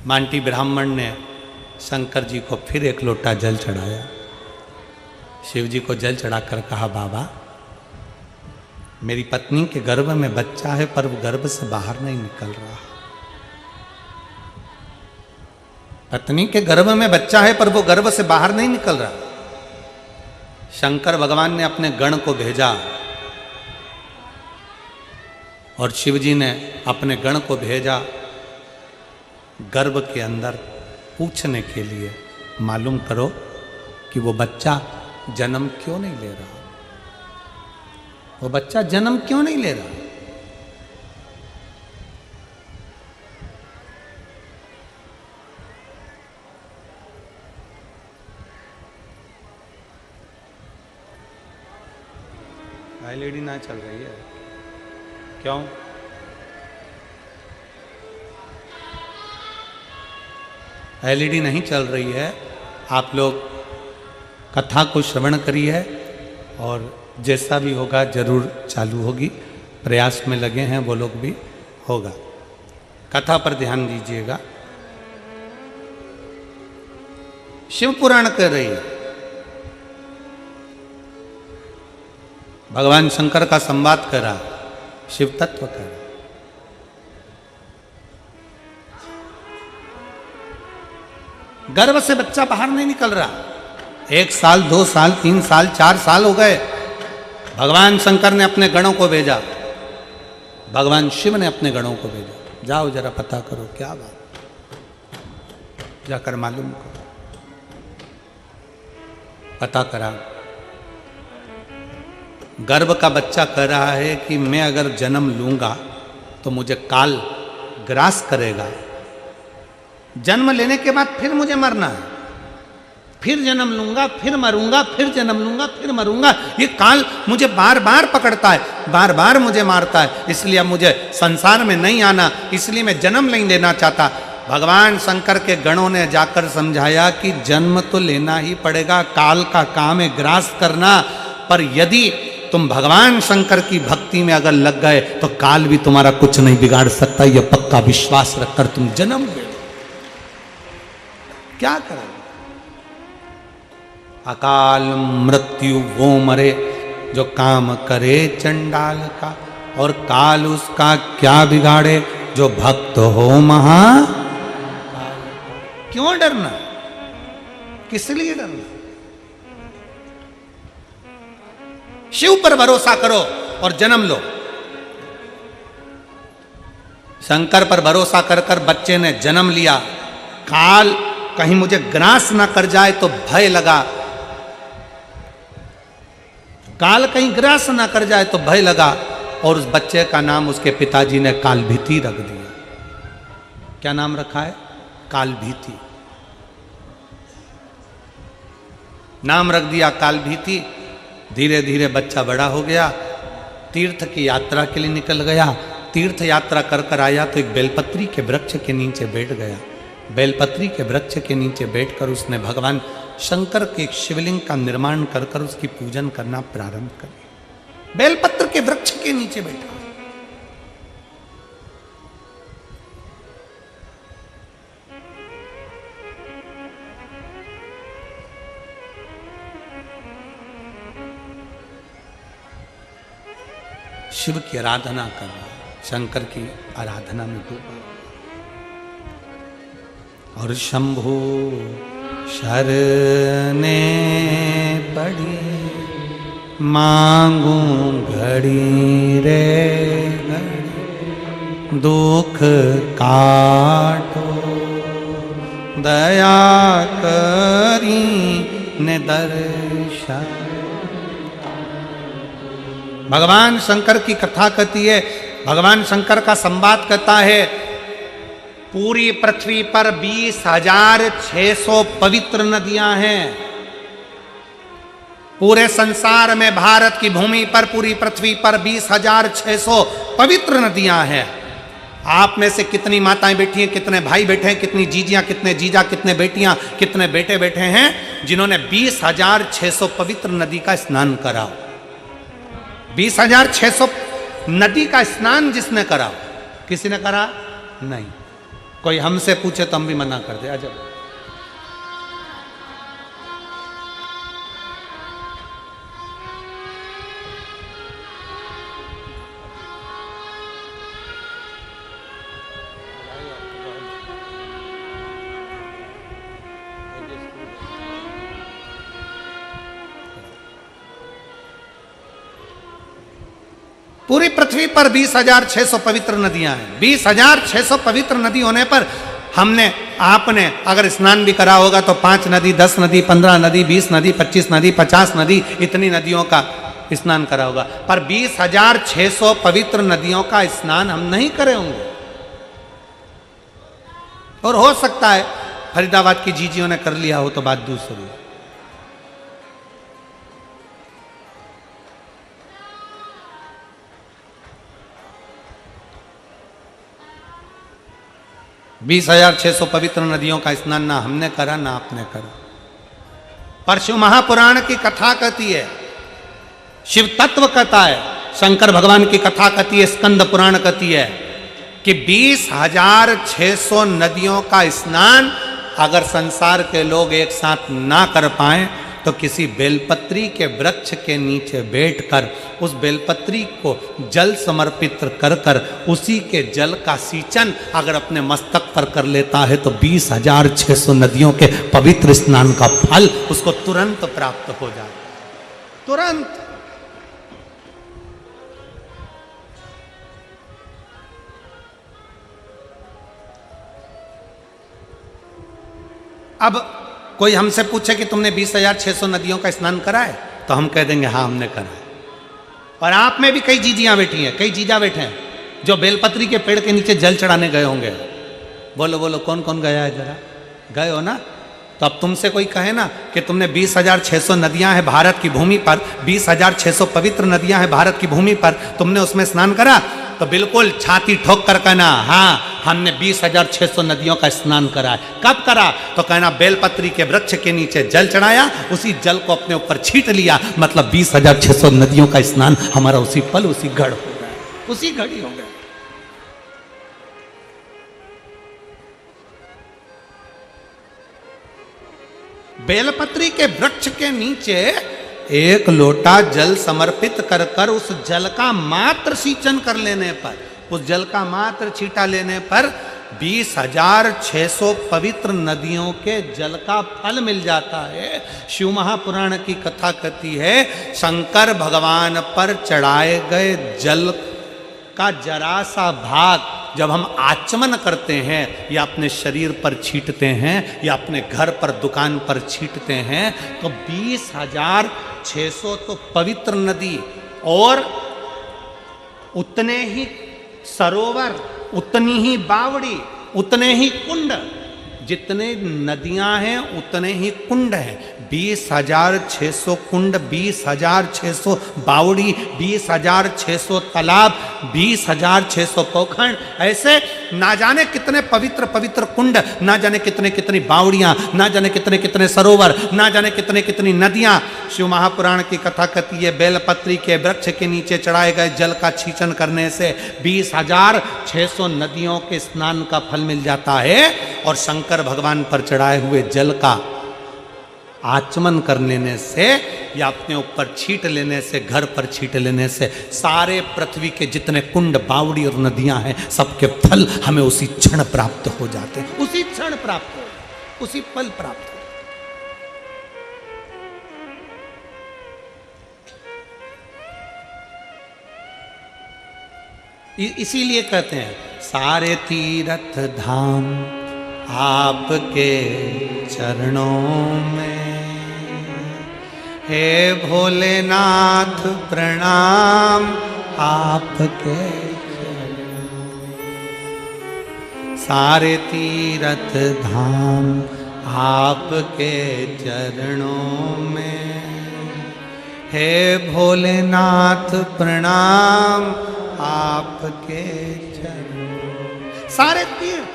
मांटी ब्राह्मण ने शंकर जी को फिर 1 लोटा जल चढ़ाया। शिव जी को जल चढ़ाकर कहा, बाबा मेरी पत्नी के गर्भ में बच्चा है पर वो गर्भ से बाहर नहीं निकल रहा। पत्नी के गर्भ में बच्चा है पर वो गर्भ से बाहर नहीं निकल रहा। शंकर भगवान ने अपने गण को भेजा और शिव जी ने अपने गण को भेजा गर्भ के अंदर पूछने के लिए, मालूम करो कि वो बच्चा जन्म क्यों नहीं ले रहा, वो बच्चा जन्म क्यों नहीं ले रहा। एलईडी ना चल रही है क्यों? एलईडी नहीं चल रही है। आप लोग कथा को श्रवण करिए और जैसा भी होगा जरूर चालू होगी। प्रयास में लगे हैं वो लोग भी, होगा। कथा पर ध्यान दीजिएगा। शिव पुराण कर रही है। भगवान शंकर का संवाद करा, शिव तत्व करा। गर्भ से बच्चा बाहर नहीं निकल रहा। 1 साल, 2 साल, 3 साल, 4 साल हो गए। भगवान शंकर ने अपने गणों को भेजा, भगवान शिव ने अपने गणों को भेजा, जाओ जरा पता करो क्या बात, जाकर मालूम करो। पता करा, गर्भ का बच्चा कह रहा है कि मैं अगर जन्म लूंगा तो मुझे काल ग्रास करेगा। जन्म लेने के बाद फिर मुझे मरना है, फिर जन्म लूंगा, फिर मरूंगा, फिर जन्म लूंगा, फिर मरूंगा। ये काल मुझे बार बार पकड़ता है, बार बार मुझे मारता है। इसलिए अब मुझे संसार में नहीं आना, इसलिए मैं जन्म नहीं लेना चाहता। भगवान शंकर के गणों ने जाकर समझाया कि जन्म तो लेना ही पड़ेगा, काल का काम है ग्रास करना। पर यदि तुम भगवान शंकर की भक्ति में अगर लग गए तो काल भी तुम्हारा कुछ नहीं बिगाड़ सकता। यह पक्का विश्वास रखकर तुम जन्म ले। क्या करें? अकाल मृत्यु वो मरे जो काम करे चंडाल का, और काल उसका क्या बिगाड़े जो भक्त हो महा। क्यों डरना? किस लिए डरना? शिव पर भरोसा करो और जन्म लो। शंकर पर भरोसा कर कर बच्चे ने जन्म लिया। काल कहीं मुझे ग्रास ना कर जाए तो भय लगा, काल कहीं ग्रास ना कर जाए तो भय लगा, और उस बच्चे का नाम उसके पिताजी ने कालभीति रख दिया। क्या नाम रखा है? कालभीति। नाम रख दिया कालभीति। धीरे धीरे बच्चा बड़ा हो गया, तीर्थ की यात्रा के लिए निकल गया। तीर्थ यात्रा कर कर आया तो एक बेलपत्री के वृक्ष के नीचे बैठ गया। बेलपत्री के वृक्ष के नीचे बैठकर उसने भगवान शंकर के एक शिवलिंग का निर्माण कर कर उसकी पूजन करना प्रारंभ कर दिया। बेलपत्र के वृक्ष के नीचे बैठा। शिव की आराधना कर रहा, शंकर की आराधना में डूबा। और शंभु शरने पड़ी, मांगू घड़ी रे घड़ी, दुख काटो दया करी ने दर्शन। भगवान शंकर की कथा कहती है, भगवान शंकर का संवाद कहता है, पूरी पृथ्वी पर 20,600 पवित्र नदियां हैं। पूरे संसार में भारत की भूमि पर, पूरी पृथ्वी पर 20,600 पवित्र नदियां हैं। आप में से कितनी माताएं बैठी हैं, कितने भाई बैठे हैं, कितनी जीजियां, कितने जीजा, कितने बेटियां, कितने बेटे बैठे हैं जिन्होंने 20,600 पवित्र नदी का स्नान करा। 20,600 नदी का स्नान जिसने करा, किसी ने करा नहीं। कोई हमसे पूछे तो हम भी मना कर दे। अजब। पूरी पृथ्वी पर 20,600 पवित्र नदियां हैं। 20,600 पवित्र नदी होने पर हमने, आपने अगर स्नान भी करा होगा तो 5 नदी, 10 नदी, 15 नदी, 20 नदी, 25 नदी, 50 नदी, इतनी नदियों का स्नान करा होगा। पर 20,600 पवित्र नदियों का स्नान हम नहीं करे होंगे। और हो सकता है फरीदाबाद की जीजियों ने कर लिया हो तो बात दूसरी। 20,600 पवित्र नदियों का स्नान ना हमने करा ना आपने करा। पर शिव महापुराण की कथा कहती है, शिव तत्व कहता है, शंकर भगवान की कथा कहती है, स्कंद पुराण कहती है कि 20,600 नदियों का स्नान अगर संसार के लोग एक साथ ना कर पाए तो किसी बेलपत्री के वृक्ष के नीचे बैठकर उस बेलपत्री को जल समर्पित कर कर उसी के जल का सींचन अगर अपने मस्तक पर कर लेता है तो 20,600 नदियों के पवित्र स्नान का फल उसको तुरंत प्राप्त हो जाए। तुरंत। अब कोई हमसे पूछे कि तुमने 20,600 नदियों का स्नान करा है तो हम कह देंगे हाँ हमने करा है। और आप में भी कई जीजियां बैठी हैं, कई जीजा बैठे हैं जो बेलपत्री के पेड़ के नीचे जल चढ़ाने गए होंगे। बोलो बोलो कौन कौन गया है, जरा गए हो ना? तो अब तुमसे कोई कहे ना कि तुमने 20,600 नदियां हैं भारत की भूमि पर, 20,600 पवित्र नदियां हैं भारत की भूमि पर, तुमने उसमें स्नान करा? तो बिल्कुल छाती ठोक कर कहना हाँ हमने 20,600 नदियों का स्नान करा है। कब करा? तो कहना बेलपत्री के वृक्ष के नीचे जल चढ़ाया, उसी जल को अपने ऊपर छींट लिया, मतलब 20,600 नदियों का स्नान हमारा उसी पल उसी घड़ हो गया, उसी घड़ी हो गया। बेलपत्री के वृक्ष के नीचे एक लोटा जल समर्पित कर कर उस जल का मात्र सींचन कर लेने पर, उस जल का मात्र छींटा लेने पर 20,600 पवित्र नदियों के जल का फल मिल जाता है। शिव महापुराण की कथा कहती है शंकर भगवान पर चढ़ाए गए जल का जरा सा भाग जब हम आचमन करते हैं या अपने शरीर पर छींटते हैं या अपने घर पर दुकान पर छींटते हैं तो 20,600 तो पवित्र नदी और उतने ही सरोवर, उतनी ही बावड़ी, उतने ही कुंड जितने नदियां हैं उतने ही कुंड हैं। 20,600 कुंड, 20,600 बावड़ी, 20,600 तालाब, 20,600 पोखर, ऐसे ना जाने कितने पवित्र पवित्र कुंड, ना जाने कितने कितनी बावड़ियां, ना जाने कितने कितने सरोवर, ना जाने कितने कितनी नदियां। शिव महापुराण की कथा कहती है बेलपत्री के वृक्ष के नीचे चढ़ाए गए जल का छींचन करने से 20,600 नदियों के स्नान का फल मिल जाता है, और शंकर भगवान पर चढ़ाए हुए जल का आचमन कर लेने से या अपने ऊपर छींट लेने से, घर पर छींट लेने से सारे पृथ्वी के जितने कुंड, बावड़ी और नदियां हैं सबके फल हमें उसी क्षण प्राप्त हो जाते हैं, उसी क्षण प्राप्त हो, उसी फल प्राप्त हो। इसीलिए कहते हैं सारे तीर्थ धाम आपके चरणों में, हे भोलेनाथ प्रणाम आपके चरणों में। सारे तीर्थ धाम आपके चरणों में, हे भोलेनाथ प्रणाम आपके चरणों। सारे तीर्थ,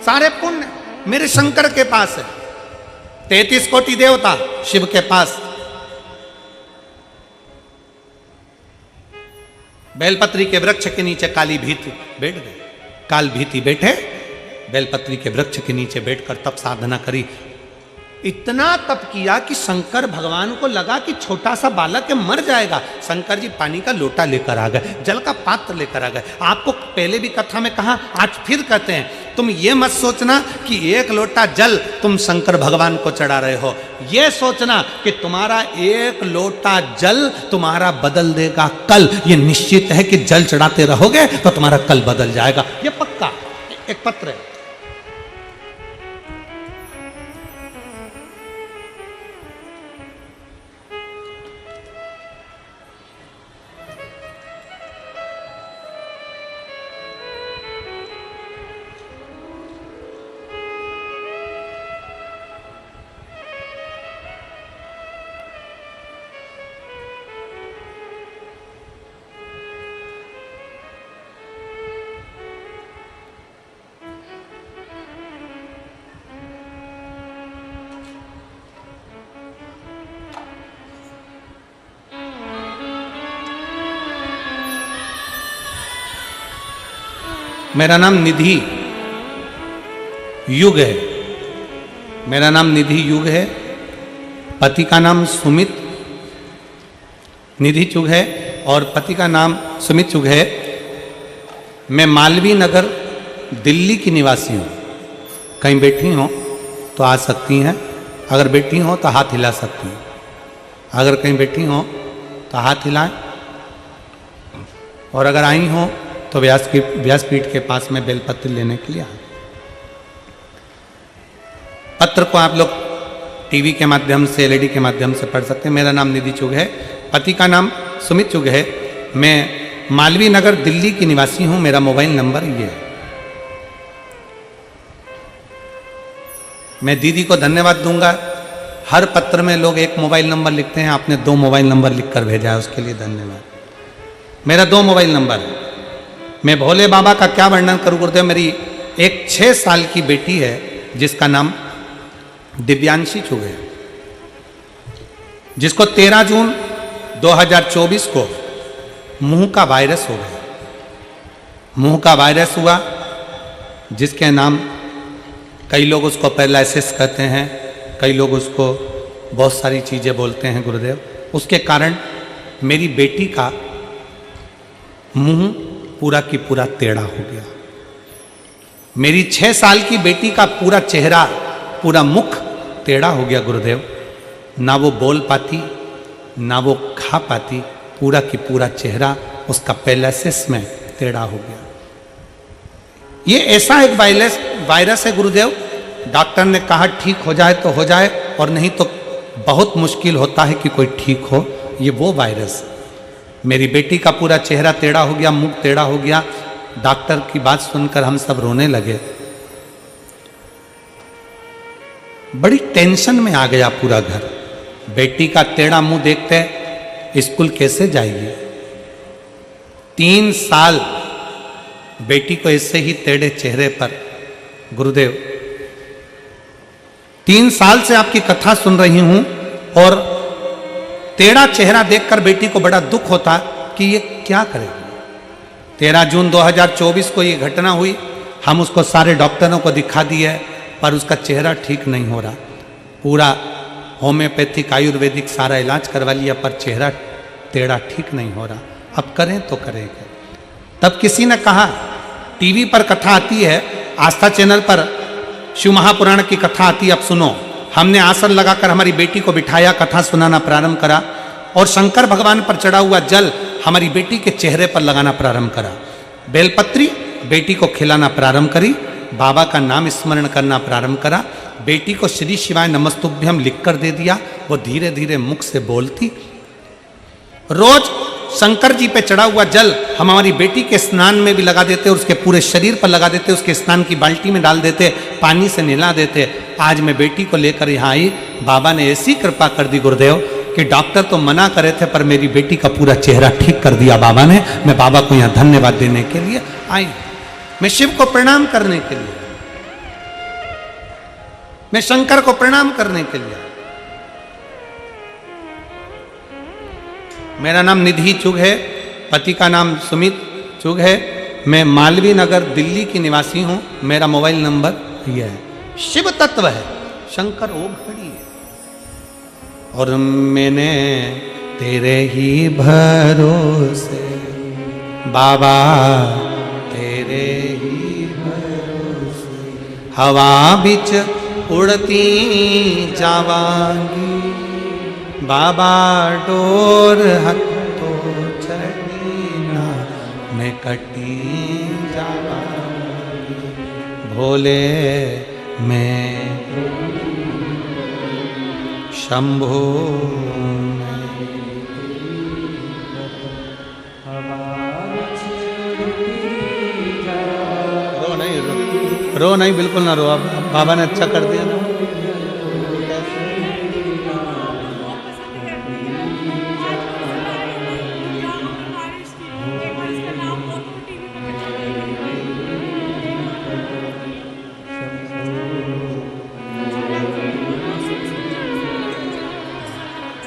सारे पुण्य मेरे शंकर के पास है। 33 कोटि देवता शिव के पास। बेलपत्री के वृक्ष के नीचे काली भीति बैठ गए, काल भीति बैठे बेलपत्री के वृक्ष के नीचे बैठकर तप साधना करी। इतना तप किया कि शंकर भगवान को लगा कि छोटा सा बालक है, मर जाएगा। शंकर जी पानी का लोटा लेकर आ गए, जल का पात्र लेकर आ गए। आपको पहले भी कथा में कहा, आज फिर कहते हैं, तुम ये मत सोचना कि एक लोटा जल तुम शंकर भगवान को चढ़ा रहे हो। ये सोचना कि तुम्हारा एक लोटा जल तुम्हारा बदल देगा कल। ये निश्चित है कि जल चढ़ाते रहोगे तो तुम्हारा कल बदल जाएगा, ये पक्का। एक पत्र है, मेरा नाम निधि युग है। मेरा नाम निधि युग है। पति का नाम सुमित निधि चुग है और पति का नाम सुमित चुग है। मैं मालवीय नगर दिल्ली की निवासी हूँ। कहीं बैठी हो तो आ सकती हैं, अगर बैठी हो तो हाथ हिला सकती हैं। अगर कहीं बैठी हो तो हाथ हिलाएं, और अगर आई हो तो व्यासपीठ के पास में बेलपत्र लेने के लिए आए। पत्र को आप लोग टीवी के माध्यम से, एलईडी के माध्यम से पढ़ सकते हैं। मेरा नाम निधि चुग है, पति का नाम सुमित चुग है। मैं मालवीय नगर दिल्ली की निवासी हूं। मेरा मोबाइल नंबर ये है। मैं दीदी को धन्यवाद दूंगा। हर पत्र में लोग एक मोबाइल नंबर लिखते हैं, आपने 2 मोबाइल नंबर लिखकर भेजा है, उसके लिए धन्यवाद। मेरा 2 मोबाइल नंबर है। मैं भोले बाबा का क्या वर्णन करूं गुरुदेव। मेरी एक 6 साल की बेटी है जिसका नाम दिव्यांशी चुग है, जिसको 13 जून 2024 को मुंह का वायरस हो गया। मुंह का वायरस हुआ जिसके नाम, कई लोग उसको पैरालिसिस कहते हैं, कई लोग उसको बहुत सारी चीज़ें बोलते हैं गुरुदेव। उसके कारण मेरी बेटी का मुंह पूरा की पूरा टेढ़ा हो गया। मेरी 6 साल की बेटी का पूरा चेहरा, पूरा मुख टेढ़ा हो गया गुरुदेव। ना वो बोल पाती, ना वो खा पाती। पूरा की पूरा चेहरा उसका पैरालिसिस में टेढ़ा हो गया। ये ऐसा एक वायरस है गुरुदेव, डॉक्टर ने कहा ठीक हो जाए तो हो जाए, और नहीं तो बहुत मुश्किल होता है कि कोई ठीक हो। ये वो वायरस। मेरी बेटी का पूरा चेहरा टेढ़ा हो गया, मुख टेढ़ा हो गया। डॉक्टर की बात सुनकर हम सब रोने लगे। बड़ी टेंशन में आ गया पूरा घर। बेटी का टेढ़ा मुंह देखते स्कूल कैसे जाएगी। 3 साल बेटी को ऐसे ही टेढ़े चेहरे पर, गुरुदेव 3 साल से आपकी कथा सुन रही हूं और टेढ़ा चेहरा देखकर बेटी को बड़ा दुख होता कि ये क्या करेगी। 13 जून 2024 को ये घटना हुई। हम उसको सारे डॉक्टरों को दिखा दिए पर उसका चेहरा ठीक नहीं हो रहा। पूरा होम्योपैथिक आयुर्वेदिक सारा इलाज करवा लिया पर चेहरा टेढ़ा ठीक नहीं हो रहा। अब करें तो करें क्या। तब किसी ने कहा, टीवी पर कथा आती है, आस्था चैनल पर शिव महापुराण की कथा आती है, अब सुनो। हमने आसन लगाकर हमारी बेटी को बिठाया, कथा सुनाना प्रारंभ करा और शंकर भगवान पर चढ़ा हुआ जल हमारी बेटी के चेहरे पर लगाना प्रारंभ करा। बेलपत्री बेटी को खिलाना प्रारंभ करी, बाबा का नाम स्मरण करना प्रारंभ करा। बेटी को श्री शिवाय नमस्तुभ्यम लिखकर दे दिया। वो धीरे धीरे मुख से बोलती। रोज शंकर जी पे चढ़ा हुआ जल हम हमारी बेटी के स्नान में भी लगा देते, उसके पूरे शरीर पर लगा देते, उसके स्नान की बाल्टी में डाल देते, पानी से नहला देते। आज मैं बेटी को लेकर यहाँ आई, बाबा ने ऐसी कृपा कर दी गुरुदेव कि डॉक्टर तो मना करे थे पर मेरी बेटी का पूरा चेहरा ठीक कर दिया बाबा ने। मैं बाबा को यहाँ धन्यवाद देने के लिए आई, मैं शिव को प्रणाम करने के लिए, मैं शंकर को प्रणाम करने के लिए। मेरा नाम निधि चुग है, पति का नाम सुमित चुग है। मैं मालवीय नगर दिल्ली की निवासी हूं। मेरा मोबाइल नंबर यह है। शिव तत्व है, शंकर ओ घड़ी है और मैंने तेरे ही भरोसे बाबा, तेरे ही भरोसे हवा बिच उड़ती जावांगी बाबा, डोर हथो चढ़ीना मैं कटी जावांगी भोले मैं शंभो रो नहीं, बिल्कुल ना रो। अब बाबा ने अच्छा कर दिया ना।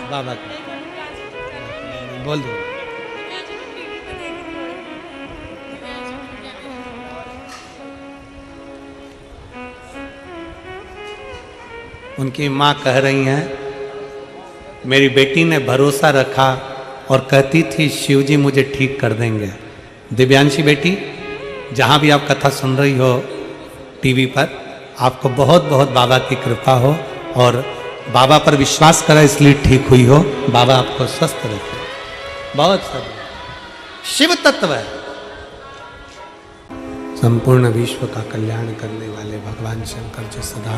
बाबा बोल दो। उनकी माँ कह रही हैं, मेरी बेटी ने भरोसा रखा और कहती थी शिव जी मुझे ठीक कर देंगे। दिव्यांशी बेटी, जहाँ भी आप कथा सुन रही हो टीवी पर, आपको बहुत बहुत बाबा की कृपा हो और बाबा पर विश्वास करा इसलिए ठीक हुई हो। बाबा आपको स्वस्थ रखे। बहुत सब शिव तत्व है। संपूर्ण विश्व का कल्याण करने वाले भगवान शंकर जो सदा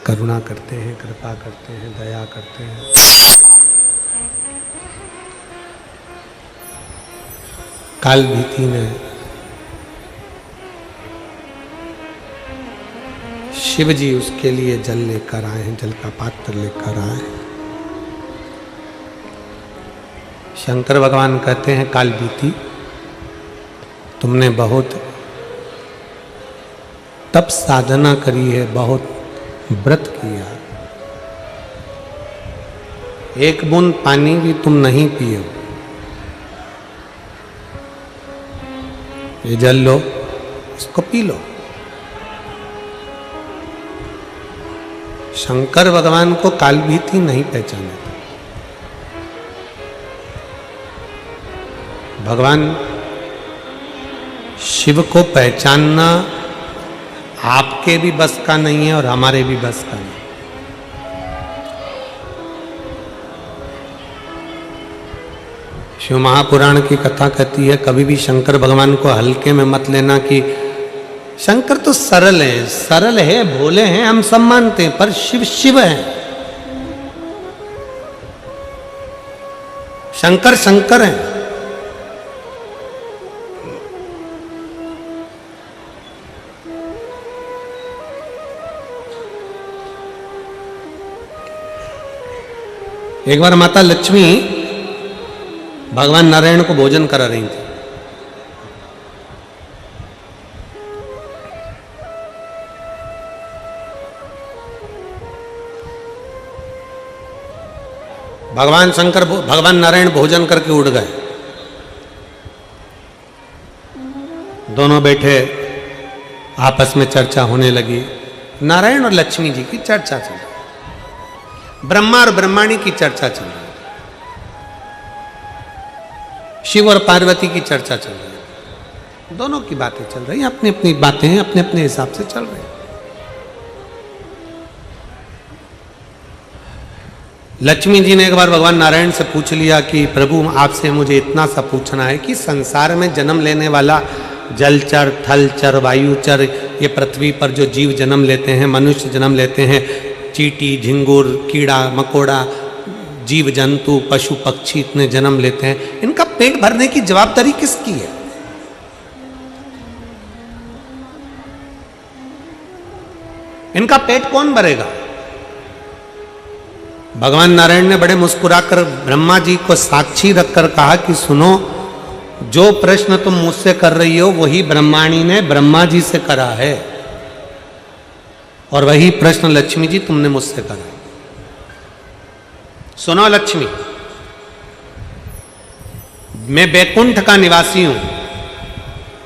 करुणा करते हैं, कृपा करते हैं, दया करते हैं। काल भीति ने शिव जी उसके लिए जल लेकर आए हैं, जल का पात्र लेकर आए हैं। शंकर भगवान कहते हैं, काल बीती तुमने बहुत तप साधना करी है, बहुत व्रत किया, एक बूंद पानी भी तुम नहीं पियो, ये जल लो, इसको पी लो। शंकर भगवान को काल भीति नहीं पहचाने। भगवान शिव को पहचानना आपके भी बस का नहीं है और हमारे भी बस का नहीं। शिव महापुराण की कथा कहती है, कभी भी शंकर भगवान को हल्के में मत लेना कि शंकर तो सरल है, भोले हैं, हम सब मानते हैं, पर शिव शिव है। शंकर शंकर है। एक बार माता लक्ष्मी भगवान नारायण को भोजन करा रही थी। भगवान नारायण भोजन करके उड़ गए। दोनों बैठे, आपस में चर्चा होने लगी। नारायण और लक्ष्मी जी की चर्चा चल रही, ब्रह्मा और ब्रह्माणी की चर्चा चल रही, शिव और पार्वती की चर्चा चल रही। दोनों की बातें चल रही, अपनी अपनी बातें अपने अपने हिसाब से चल रही। लक्ष्मी जी ने एक बार भगवान नारायण से पूछ लिया कि प्रभु आपसे मुझे इतना सा पूछना है कि संसार में जन्म लेने वाला जलचर, थलचर, वायुचर, ये पृथ्वी पर जो जीव जन्म लेते हैं, मनुष्य जन्म लेते हैं, चींटी, झिंगुर, कीड़ा मकोड़ा, जीव जंतु, पशु पक्षी इतने जन्म लेते हैं, इनका पेट भरने की जवाबदारी किसकी है? इनका पेट कौन भरेगा? भगवान नारायण ने बड़े मुस्कुराकर ब्रह्मा जी को साक्षी रखकर कहा कि सुनो, जो प्रश्न तुम मुझसे कर रही हो वही ब्रह्माणी ने ब्रह्मा जी से करा है, और वही प्रश्न लक्ष्मी जी तुमने मुझसे करा। सुनो लक्ष्मी, मैं बैकुंठ का निवासी हूं,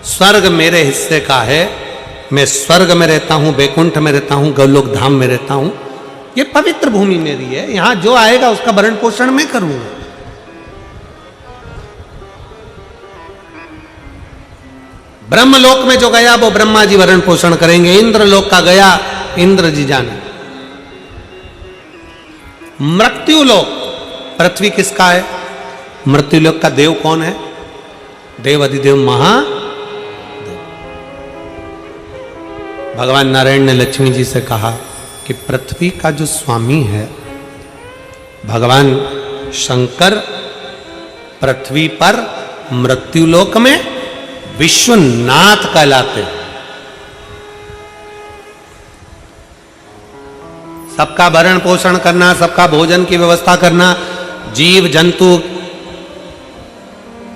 स्वर्ग मेरे हिस्से का है, मैं स्वर्ग में रहता हूं, बैकुंठ में रहता हूं, गोलोक धाम में रहता हूं, ये पवित्र भूमि मेरी है, यहां जो आएगा उसका भरण पोषण मैं करूंगा। ब्रह्मलोक में जो गया वो ब्रह्मा जी भरण पोषण करेंगे, इंद्र लोक का गया इंद्र जी जाने। मृत्यु लोक, पृथ्वी किसका है? मृत्यु लोक का देव कौन है? देव अधिदेव महादेव। भगवान नारायण ने लक्ष्मी जी से कहा कि पृथ्वी का जो स्वामी है भगवान शंकर, पृथ्वी पर मृत्युलोक में विश्वनाथ कहलाते हैं। सबका भरण पोषण करना, सबका भोजन की व्यवस्था करना, जीव जंतु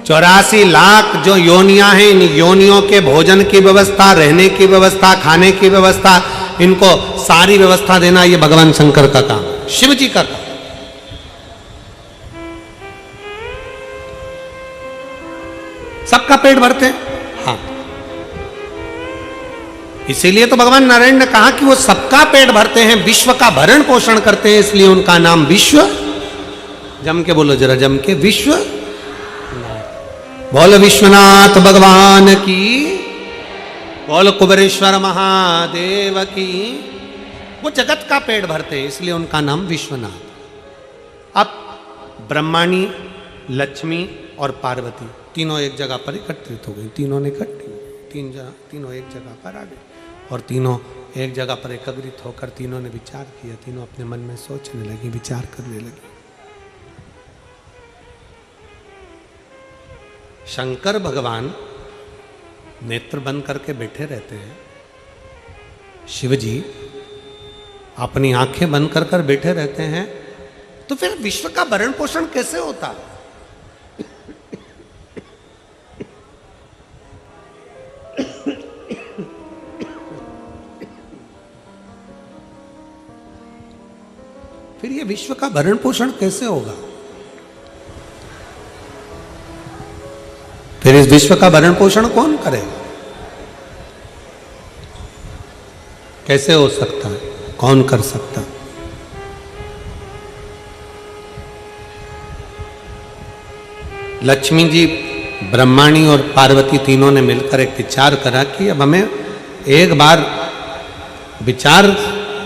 84 लाख जो योनियां हैं, इन योनियों के भोजन की व्यवस्था, रहने की व्यवस्था, खाने की व्यवस्था, इनको सारी व्यवस्था देना ये भगवान शंकर का काम, शिव जी का काम। सबका पेट भरते हैं, हाँ। इसीलिए तो भगवान नारायण ने कहा कि वो सबका पेट भरते हैं, विश्व का भरण पोषण करते हैं, इसलिए उनका नाम विश्व। जम के बोलो जरा, जम के, विश्व। बोलो विश्वनाथ भगवान की, बोलो कुबेरेश्वर महादेव की। वो जगत का पेट भरते हैं, इसलिए उनका नाम विश्वनाथ। अब ब्रह्माणी, लक्ष्मी और पार्वती तीनों एक जगह पर एकत्रित हो गई। तीनों ने तीनों एक जगह पर आ गए, और तीनों एक जगह पर एकत्रित होकर तीनों ने विचार किया। तीनों अपने मन में सोचने लगी, विचार करने लगी। शंकर भगवान नेत्र बंद करके बैठे रहते हैं, शिव जी अपनी आंखें बंद कर कर बैठे रहते हैं, तो फिर विश्व का भरण पोषण कैसे होता? फिर ये विश्व का भरण पोषण कैसे होगा? फिर इस विश्व का भरण पोषण कौन करेगा? कैसे हो सकता है? कौन कर सकता? लक्ष्मी जी, ब्रह्माणी और पार्वती तीनों ने मिलकर एक विचार करा कि अब हमें एक बार विचार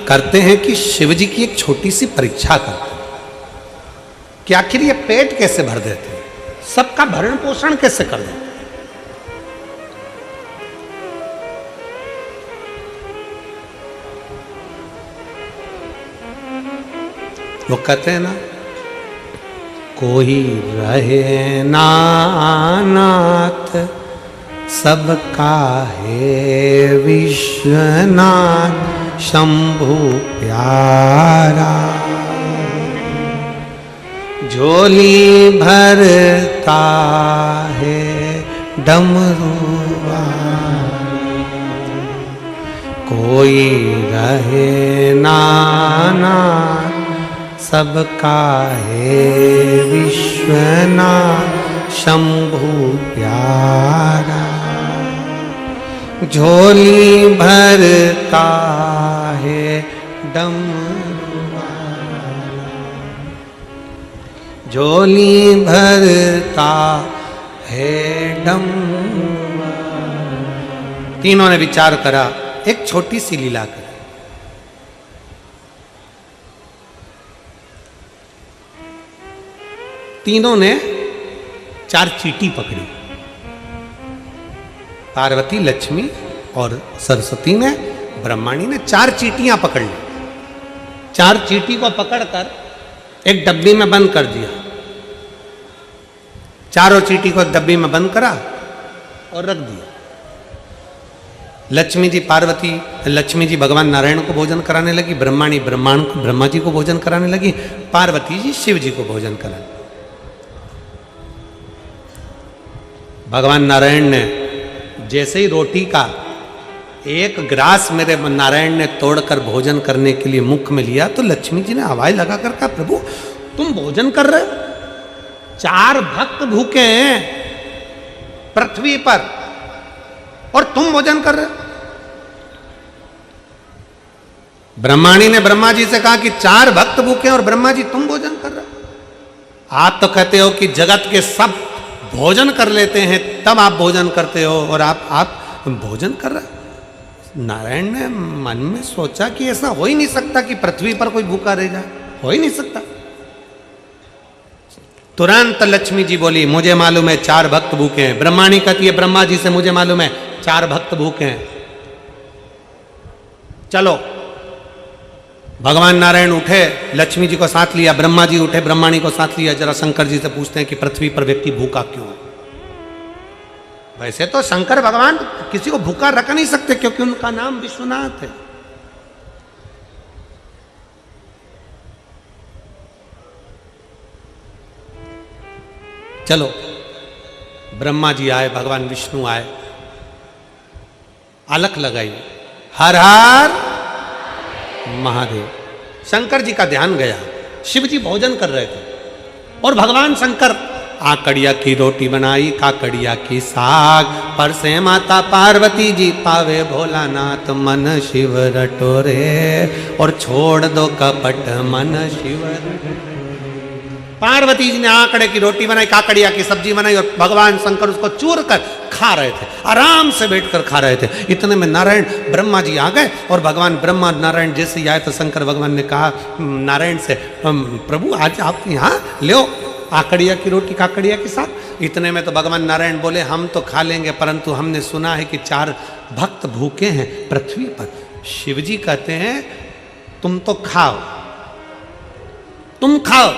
करते हैं कि शिव जी की एक छोटी सी परीक्षा करते हैं कि आखिर ये पेट कैसे भर देते हैं, सबका भरण पोषण कैसे कर देते हैं। वो कहते हैं ना, कोई रहे ना नाथ सबका है विश्वनाथ शंभु प्यारा। झोली भरता है डमरू कोई रहे नाना सबका है विश्वनाथ शंभु प्यारा। झोली भरता है डमरू झोली भरता है डमरू। तीनों ने विचार करा, एक छोटी सी लीला करें। तीनों ने 4 चींटी पकड़ी, पार्वती, लक्ष्मी और सरस्वती ने, ब्रह्माणी ने 4 चींटियां पकड़ ली। 4 चींटी को पकड़कर एक डब्बी में बंद कर दिया। चारों चींटी को एक डब्बी में बंद करा और रख दिया। लक्ष्मी जी भगवान नारायण को भोजन कराने लगी, ब्रह्माणी ब्रह्मा जी को भोजन कराने लगी, पार्वती जी शिव जी को भोजन कराने। भगवान नारायण ने जैसे ही रोटी का एक ग्रास मेरे नारायण ने तोड़कर भोजन करने के लिए मुख में लिया तो लक्ष्मी जी ने आवाज लगाकर कहा, प्रभु तुम भोजन कर रहे हो? 4 भक्त भूखे हैं पृथ्वी पर और तुम भोजन कर रहे हो? ब्रह्माणी ने ब्रह्मा जी से कहा कि 4 भक्त भूखे हैं और ब्रह्मा जी तुम भोजन कर रहे हो? आप तो कहते हो कि जगत के सब भोजन कर लेते हैं तब आप भोजन करते हो और आप भोजन कर रहे हो। नारायण ने मन में सोचा कि ऐसा हो ही नहीं सकता कि पृथ्वी पर कोई भूखा रह जाए, हो ही नहीं सकता। तुरंत लक्ष्मी जी बोली, मुझे मालूम है 4 भक्त भूखे हैं। ब्रह्माणी कहती है ब्रह्मा जी से, मुझे मालूम है 4 भक्त भूखे हैं। चलो। भगवान नारायण उठे, लक्ष्मी जी को साथ लिया, ब्रह्मा जी उठे, ब्रह्माणी को साथ लिया। जरा शंकर जी से पूछते हैं कि पृथ्वी पर व्यक्ति भूखा क्यों है? वैसे तो शंकर भगवान किसी को भूखा रख नहीं सकते क्योंकि उनका नाम विश्वनाथ है। चलो, ब्रह्मा जी आए, भगवान विष्णु आए, अलख लगाई, हर हर महादेव। शंकर जी का ध्यान गया, शिव जी भोजन कर रहे थे और भगवान शंकर आकड़िया की रोटी बनाई, काकड़िया की साग, पर से माता पार्वती जी पावे भोलानाथ मन शिव रटोरे और छोड़ दो कपट मन शिव। पार्वती जी ने आकड़े की रोटी बनाई, काकड़िया की सब्जी बनाई और भगवान शंकर उसको चूर कर खा रहे थे, आराम से बैठकर खा रहे थे। इतने में नारायण ब्रह्मा जी आ गए और भगवान ब्रह्मा नारायण जैसे ही आए तो शंकर भगवान ने कहा नारायण से, प्रभु आज आप यहाँ ले आकड़िया की रोटी काकड़िया के साथ। इतने में तो भगवान नारायण बोले, हम तो खा लेंगे परंतु हमने सुना है कि 4 भक्त भूखे हैं पृथ्वी पर। शिव जी कहते हैं तुम तो खाओ, तुम खाओ।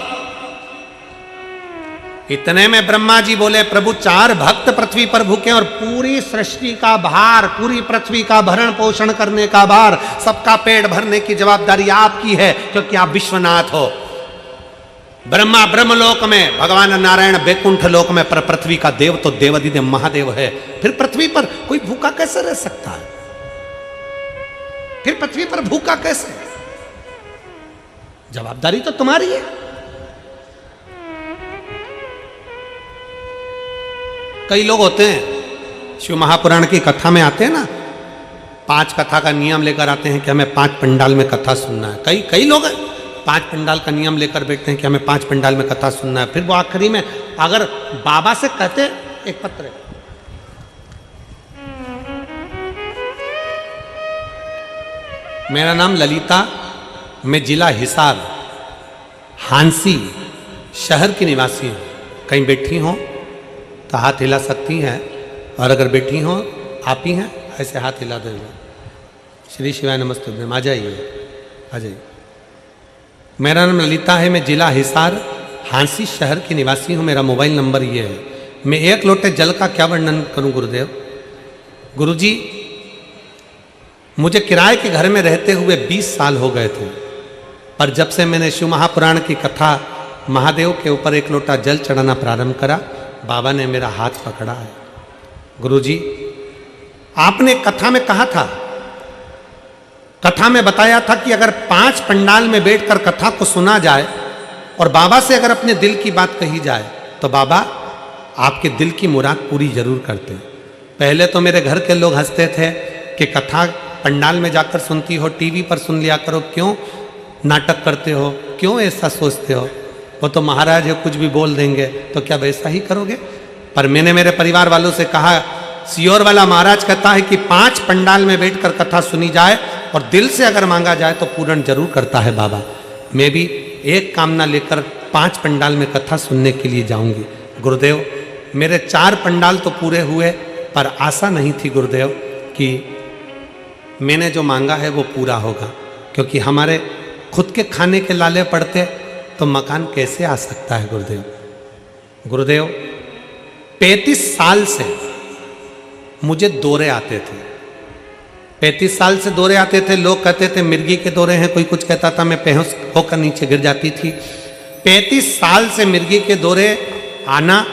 इतने में ब्रह्मा जी बोले, प्रभु 4 भक्त पृथ्वी पर भूखे और पूरी सृष्टि का भार, पूरी पृथ्वी का भरण पोषण करने का भार, सबका पेट भरने की जवाबदारी आपकी है क्योंकि आप विश्वनाथ हो। ब्रह्मा ब्रह्मलोक में, भगवान नारायण बैकुंठ लोक में, पर पृथ्वी का देव तो देवाधिदेव महादेव है। फिर पृथ्वी पर कोई भूखा कैसे रह सकता है? फिर पृथ्वी पर भूखा कैसे? जवाबदारी तो तुम्हारी है। कई लोग होते हैं शिव महापुराण की कथा में आते हैं ना, 5 कथा का नियम लेकर आते हैं कि हमें 5 पंडाल में कथा सुनना है। कई लोग हैं 5 पंडाल का नियम लेकर बैठते हैं कि हमें 5 पंडाल में कथा सुनना है। फिर वो आखिरी में अगर बाबा से कहते, एक पत्र, मेरा नाम ललिता, मैं जिला हिसार हांसी शहर की निवासी हूँ। कहीं बैठी हो तो हाथ हिला सकती हैं और अगर बैठी हो आप ही हैं ऐसे हाथ हिला देंगे। श्री शिवाय नमस्ते, आ जाइए, आ जाइए। मेरा नाम ललिता है, मैं जिला हिसार हांसी शहर की निवासी हूँ। मेरा मोबाइल नंबर ये है। मैं 1 लोटे जल का क्या वर्णन करूँ गुरुदेव? गुरुजी, मुझे किराए के घर में रहते हुए 20 साल हो गए थे, पर जब से मैंने शिव महापुराण की कथा महादेव के ऊपर एक लोटा जल चढ़ाना प्रारंभ करा। बाबा ने मेरा हाथ पकड़ा है। गुरुजी, आपने कथा में कहा था, कथा में बताया था कि अगर 5 पंडाल में बैठकर कथा को सुना जाए और बाबा से अगर अपने दिल की बात कही जाए तो बाबा आपके दिल की मुराद पूरी जरूर करते हैं। पहले तो मेरे घर के लोग हंसते थे कि कथा पंडाल में जाकर सुनती हो, टीवी पर सुन लिया करो, क्यों नाटक करते हो, क्यों ऐसा सोचते हो, वो तो महाराज है, कुछ भी बोल देंगे, तो क्या वैसा ही करोगे? पर मैंने मेरे परिवार वालों से कहा, सियोर वाला महाराज कहता है कि 5 पंडाल में बैठकर कथा सुनी जाए और दिल से अगर मांगा जाए तो पूर्ण जरूर करता है बाबा। मैं भी एक कामना लेकर 5 पंडाल में कथा सुनने के लिए जाऊंगी। गुरुदेव, मेरे 4 पंडाल तो पूरे हुए, पर आशा नहीं थी गुरुदेव कि मैंने जो मांगा है वो पूरा होगा, क्योंकि हमारे खुद के खाने के लाले पड़ते तो मकान कैसे आ सकता है गुरुदेव। गुरुदेव, 35 साल से मुझे दौरे आते थे, 35 साल से दौरे आते थे। लोग कहते थे मिर्गी के दौरे हैं, कोई कुछ कहता था, मैं बेहोश होकर नीचे गिर जाती थी। 35 साल से मिर्गी के दौरे आना,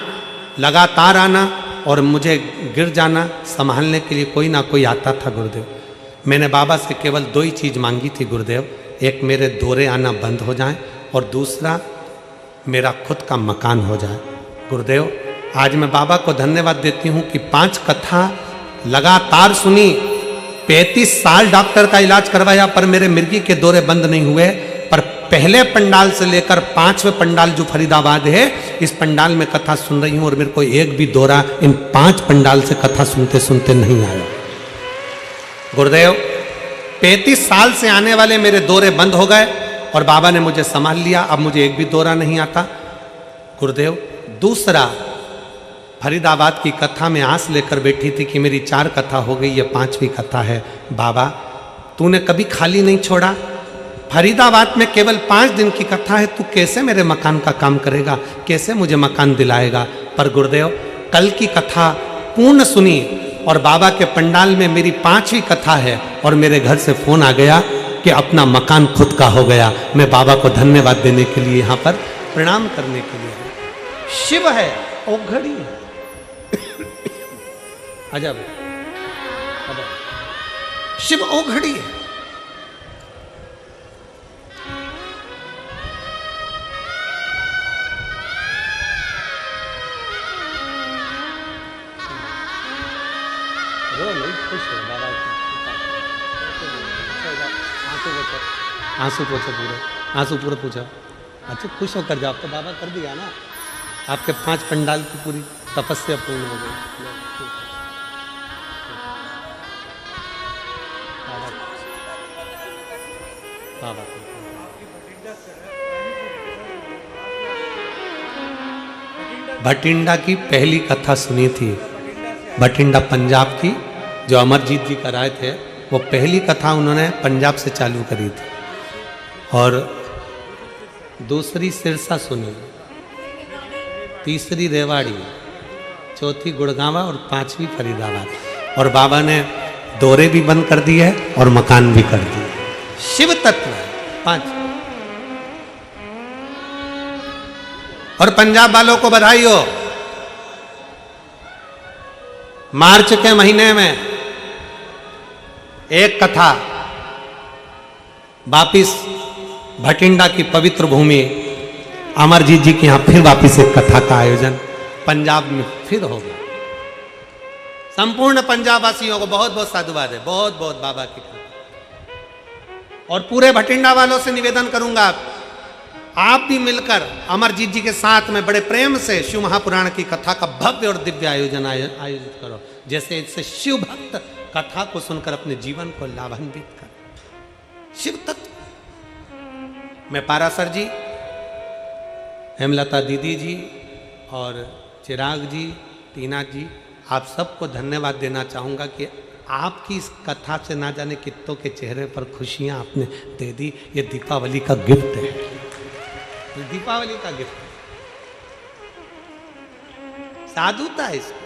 लगातार आना और मुझे गिर जाना, संभालने के लिए कोई ना कोई आता था गुरुदेव। मैंने बाबा से केवल 2 ही चीज़ मांगी थी गुरुदेव, एक मेरे दौरे आना बंद हो जाए और दूसरा मेरा खुद का मकान हो जाए। गुरुदेव, आज मैं बाबा को धन्यवाद देती हूँ कि 5 कथा लगातार सुनी, 35 साल डॉक्टर का इलाज करवाया, पर मेरे मिर्गी के दौरे बंद नहीं हुए। पर पहले पंडाल से लेकर 5वें पंडाल जो फरीदाबाद है, इस पंडाल में कथा सुन रही हूँ और मेरे को एक भी दौरा इन 5 पंडाल से कथा सुनते सुनते नहीं आया। गुरुदेव, 35 साल से आने वाले मेरे दौरे बंद हो गए और बाबा ने मुझे संभाल लिया, अब मुझे एक भी दौरा नहीं आता। गुरुदेव, दूसरा, फरीदाबाद की कथा में आस लेकर बैठी थी कि मेरी 4 कथा हो गई, ये 5वीं कथा है। बाबा, तूने कभी खाली नहीं छोड़ा, फरीदाबाद में केवल 5 दिन की कथा है, तू कैसे मेरे मकान का काम करेगा, कैसे मुझे मकान दिलाएगा? पर गुरुदेव, कल की कथा पूर्ण सुनी और बाबा के पंडाल में मेरी 5वीं कथा है और मेरे घर से फोन आ गया कि अपना मकान खुद का हो गया। मैं बाबा को धन्यवाद देने के लिए यहाँ पर प्रणाम करने के लिए हूँ। शिव है, ओघड़ी है। अजब, शिव ओघड़ी है। खुश हो बाबा, आंसू पोछो पूरे, आंसू पूरे पूछो। अच्छा, खुश होकर जाओ, तो बाबा कर दिया ना, आपके 5 पंडाल की पूरी तपस्या पूर्ण हो गई। बाबा भटिंडा की पहली कथा सुनी थी, भटिंडा पंजाब की, जो अमरजीत जी कराए थे, वो पहली कथा उन्होंने पंजाब से चालू करी थी। और दूसरी सिरसा सुनी, तीसरी रेवाड़ी, चौथी गुड़गांवा और 5वीं फरीदाबाद। और बाबा ने दौरे भी बंद कर दिए और मकान भी कर दिए। शिव तत्व 5। और पंजाब वालों को बधाई हो, मार्च के महीने में एक कथा वापिस भटिंडा की पवित्र भूमि अमरजीत जी के यहां फिर वापिस एक कथा का आयोजन पंजाब में फिर हो गया। संपूर्ण पंजाब वासियों को बहुत बहुत साधुवाद है, बहुत बहुत बाबा की कृपा। और पूरे भटिंडा वालों से निवेदन करूंगा, आप भी मिलकर अमरजीत जी के साथ में बड़े प्रेम से शिव महापुराण की कथा का भव्य और दिव्य आयोजन आयोजित करो, जैसे इससे शिव भक्त कथा को सुनकर अपने जीवन को लाभान्वित कर। शिव तत्व मैं पारासर जी, हेमलता दीदी जी और चिराग जी, टीना जी, आप सबको धन्यवाद देना चाहूँगा कि आपकी इस कथा से ना जाने कितनों के चेहरे पर खुशियाँ आपने दे दी। ये दीपावली का गिफ्ट है, दीपावली का गिफ्ट, साधुता है इसको।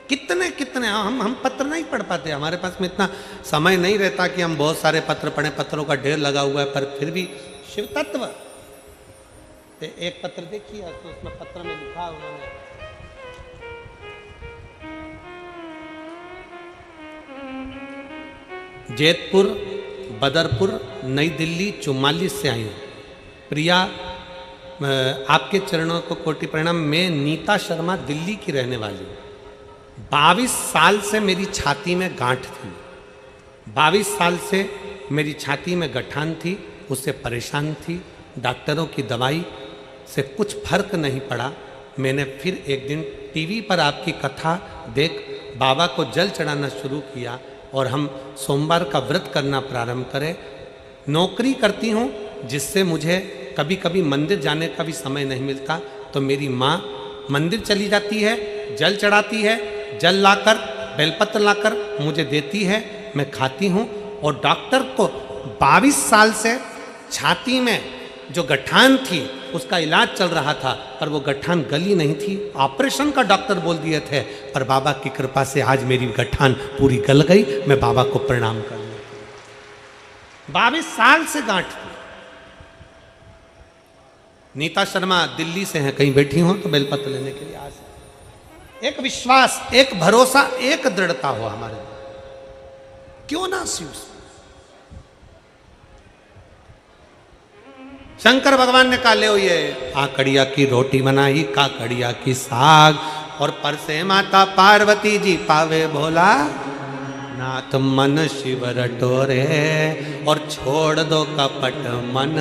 कितने कितने हम पत्र नहीं पढ़ पाते, हमारे पास में इतना समय नहीं रहता कि हम बहुत सारे पत्र पढ़ें, पत्रों का ढेर लगा हुआ है, पर फिर भी शिव तत्व। एक पत्र देखिए, तो उसमें पत्र में लिखा उन्होंने, जैतपुर, बदरपुर, नई दिल्ली 44 से आई हूँ। प्रिया, आपके चरणों को कोटि प्रणाम। मैं नीता शर्मा दिल्ली की रहने वाली हूँ। 22 साल से मेरी छाती में गांठ थी। 22 साल से मेरी छाती में गठान थी, उससे परेशान थी। डॉक्टरों की दवाई से कुछ फर्क नहीं पड़ा। मैंने फिर एक दिन टीवी पर आपकी कथा देख बाबा को जल चढ़ाना शुरू किया और हम सोमवार का व्रत करना प्रारंभ करें। नौकरी करती हूँ, जिससे मुझे कभी कभी मंदिर जाने का भी समय नहीं मिलता, तो मेरी माँ मंदिर चली जाती है, जल चढ़ाती है, जल लाकर, बेलपत्र लाकर मुझे देती है, मैं खाती हूँ। और डॉक्टर को 22 साल से छाती में जो गठान थी उसका इलाज चल रहा था, पर वो गठान गली नहीं थी। ऑपरेशन का डॉक्टर बोल दिए थे, पर बाबा की कृपा से आज मेरी गठान पूरी गल गई। मैं बाबा को प्रणाम करने के लिए 22 साल से गांठ थी। नीता शर्मा दिल्ली से हैं, कहीं बैठी हो तो बेलपत्र लेने के लिए आज। एक विश्वास, एक भरोसा, एक दृढ़ता हो हमारे, क्यों ना शिव। शंकर भगवान ने कहा ले ये काकड़िया की रोटी बनाई, काकड़िया की साग, और पर से माता पार्वती जी पावे भोला नाथ मन शिव रटोरे, और छोड़ दो कपट मन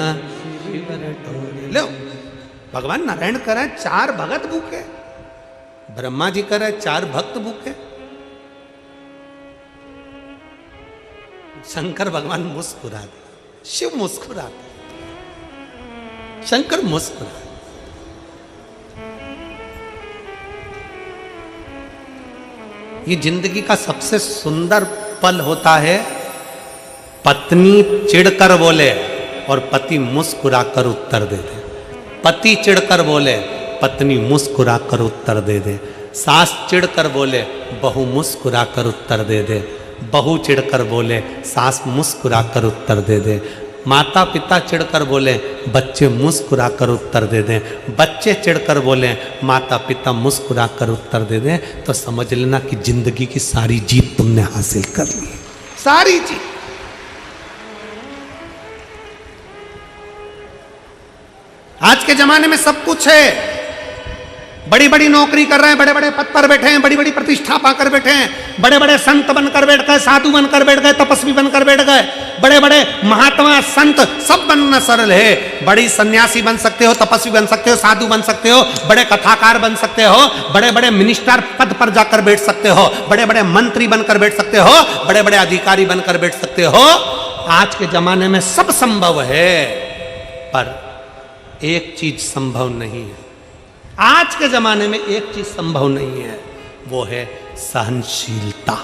शिव रटोरे। लो, भगवान नारायण करे 4 भगत भूखे, ब्रह्मा जी करे 4 भक्त भूखे। शंकर भगवान मुस्कुराते, शिव मुस्कुराते, शंकर मुस्कुरा। ये जिंदगी का सबसे सुंदर पल होता है, पत्नी चिढ़कर बोले और पति मुस्कुरा कर उत्तर दे दे। पति चिढ़कर बोले, पत्नी मुस्कुरा कर उत्तर दे दे। सास चिढ़कर बोले, बहू मुस्कुरा कर उत्तर दे दे। बहू चिढ़कर बोले, सास मुस्कुरा कर उत्तर दे दे। माता पिता चिढ़कर बोले, बच्चे मुस्कुरा कर उत्तर दे दें। बच्चे चिढ़कर बोले, माता पिता मुस्कुरा कर उत्तर दे दें। तो समझ लेना कि जिंदगी की सारी जीत तुमने हासिल कर ली, सारी जीत। आज के जमाने में सब कुछ है, बड़ी बड़ी नौकरी कर रहे हैं, बड़े बड़े पद पर बैठे हैं, बड़ी बड़ी प्रतिष्ठा पाकर बैठे हैं, बड़े बड़े संत बनकर बैठ गए, साधु बनकर बैठ गए, तपस्वी बनकर बैठ गए, बड़े बड़े महात्मा संत सब बनना सरल है। बड़ी सन्यासी बन सकते हो, तपस्वी बन सकते हो, साधु बन सकते हो, बड़े कथाकार बन सकते हो, बड़े बड़े मिनिस्टर पद पर जाकर बैठ सकते हो, बड़े बड़े मंत्री बनकर बैठ सकते हो, बड़े बड़े अधिकारी बनकर बैठ सकते हो। आज के जमाने में सब संभव है, पर एक चीज संभव नहीं है। आज के जमाने में एक चीज संभव नहीं है, वो है सहनशीलता।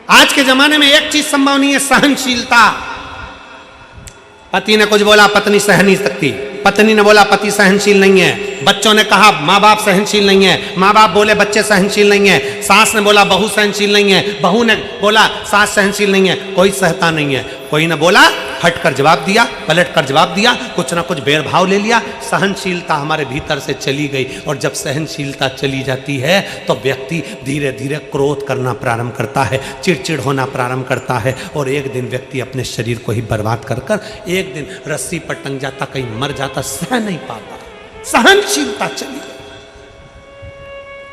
आज के जमाने में एक चीज संभव नहीं है, सहनशीलता। पति ने कुछ बोला, पत्नी सह नहीं सकती। पत्नी ने बोला, पति सहनशील नहीं है। बच्चों ने कहा, माँ बाप सहनशील नहीं है। माँ बाप बोले, बच्चे सहनशील नहीं है। सास ने बोला, बहू सहनशील नहीं है। बहू ने बोला, सास सहनशील नहीं है। कोई सहता नहीं है। कोई ने बोला, हटकर जवाब दिया, पलटकर जवाब दिया, कुछ ना कुछ भेदभाव ले लिया। सहनशीलता हमारे भीतर से चली गई, और जब सहनशीलता चली जाती है तो व्यक्ति धीरे धीरे क्रोध करना प्रारंभ करता है, चिड़चिड़ होना प्रारंभ करता है, और एक दिन व्यक्ति अपने शरीर को ही बर्बाद कर कर एक दिन रस्सी पर टंग जाता, कहीं मर जाता, सह नहीं पाता। सहनशीलता चली गई।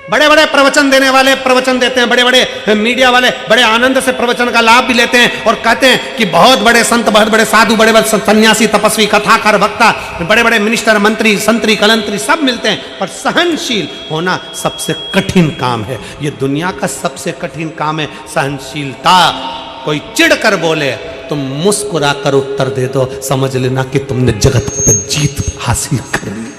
बड़े बड़े प्रवचन देने वाले प्रवचन देते हैं, बड़े बड़े मीडिया वाले बड़े आनंद से प्रवचन का लाभ भी लेते हैं और कहते हैं कि बहुत बड़े संत, बहुत बड़े साधु, बड़े बड़े सन्यासी, तपस्वी, कथाकार, वक्ता, बड़े बड़े मिनिस्टर, मंत्री, संतरी, कलंतरी सब मिलते हैं, पर सहनशील होना सबसे कठिन काम है। ये दुनिया का सबसे कठिन काम है, सहनशीलता। कोई चिढ़ कर बोले, तुम मुस्कुरा कर उत्तर दे दो, समझ लेना कि तुमने जगत पर जीत हासिल कर ली।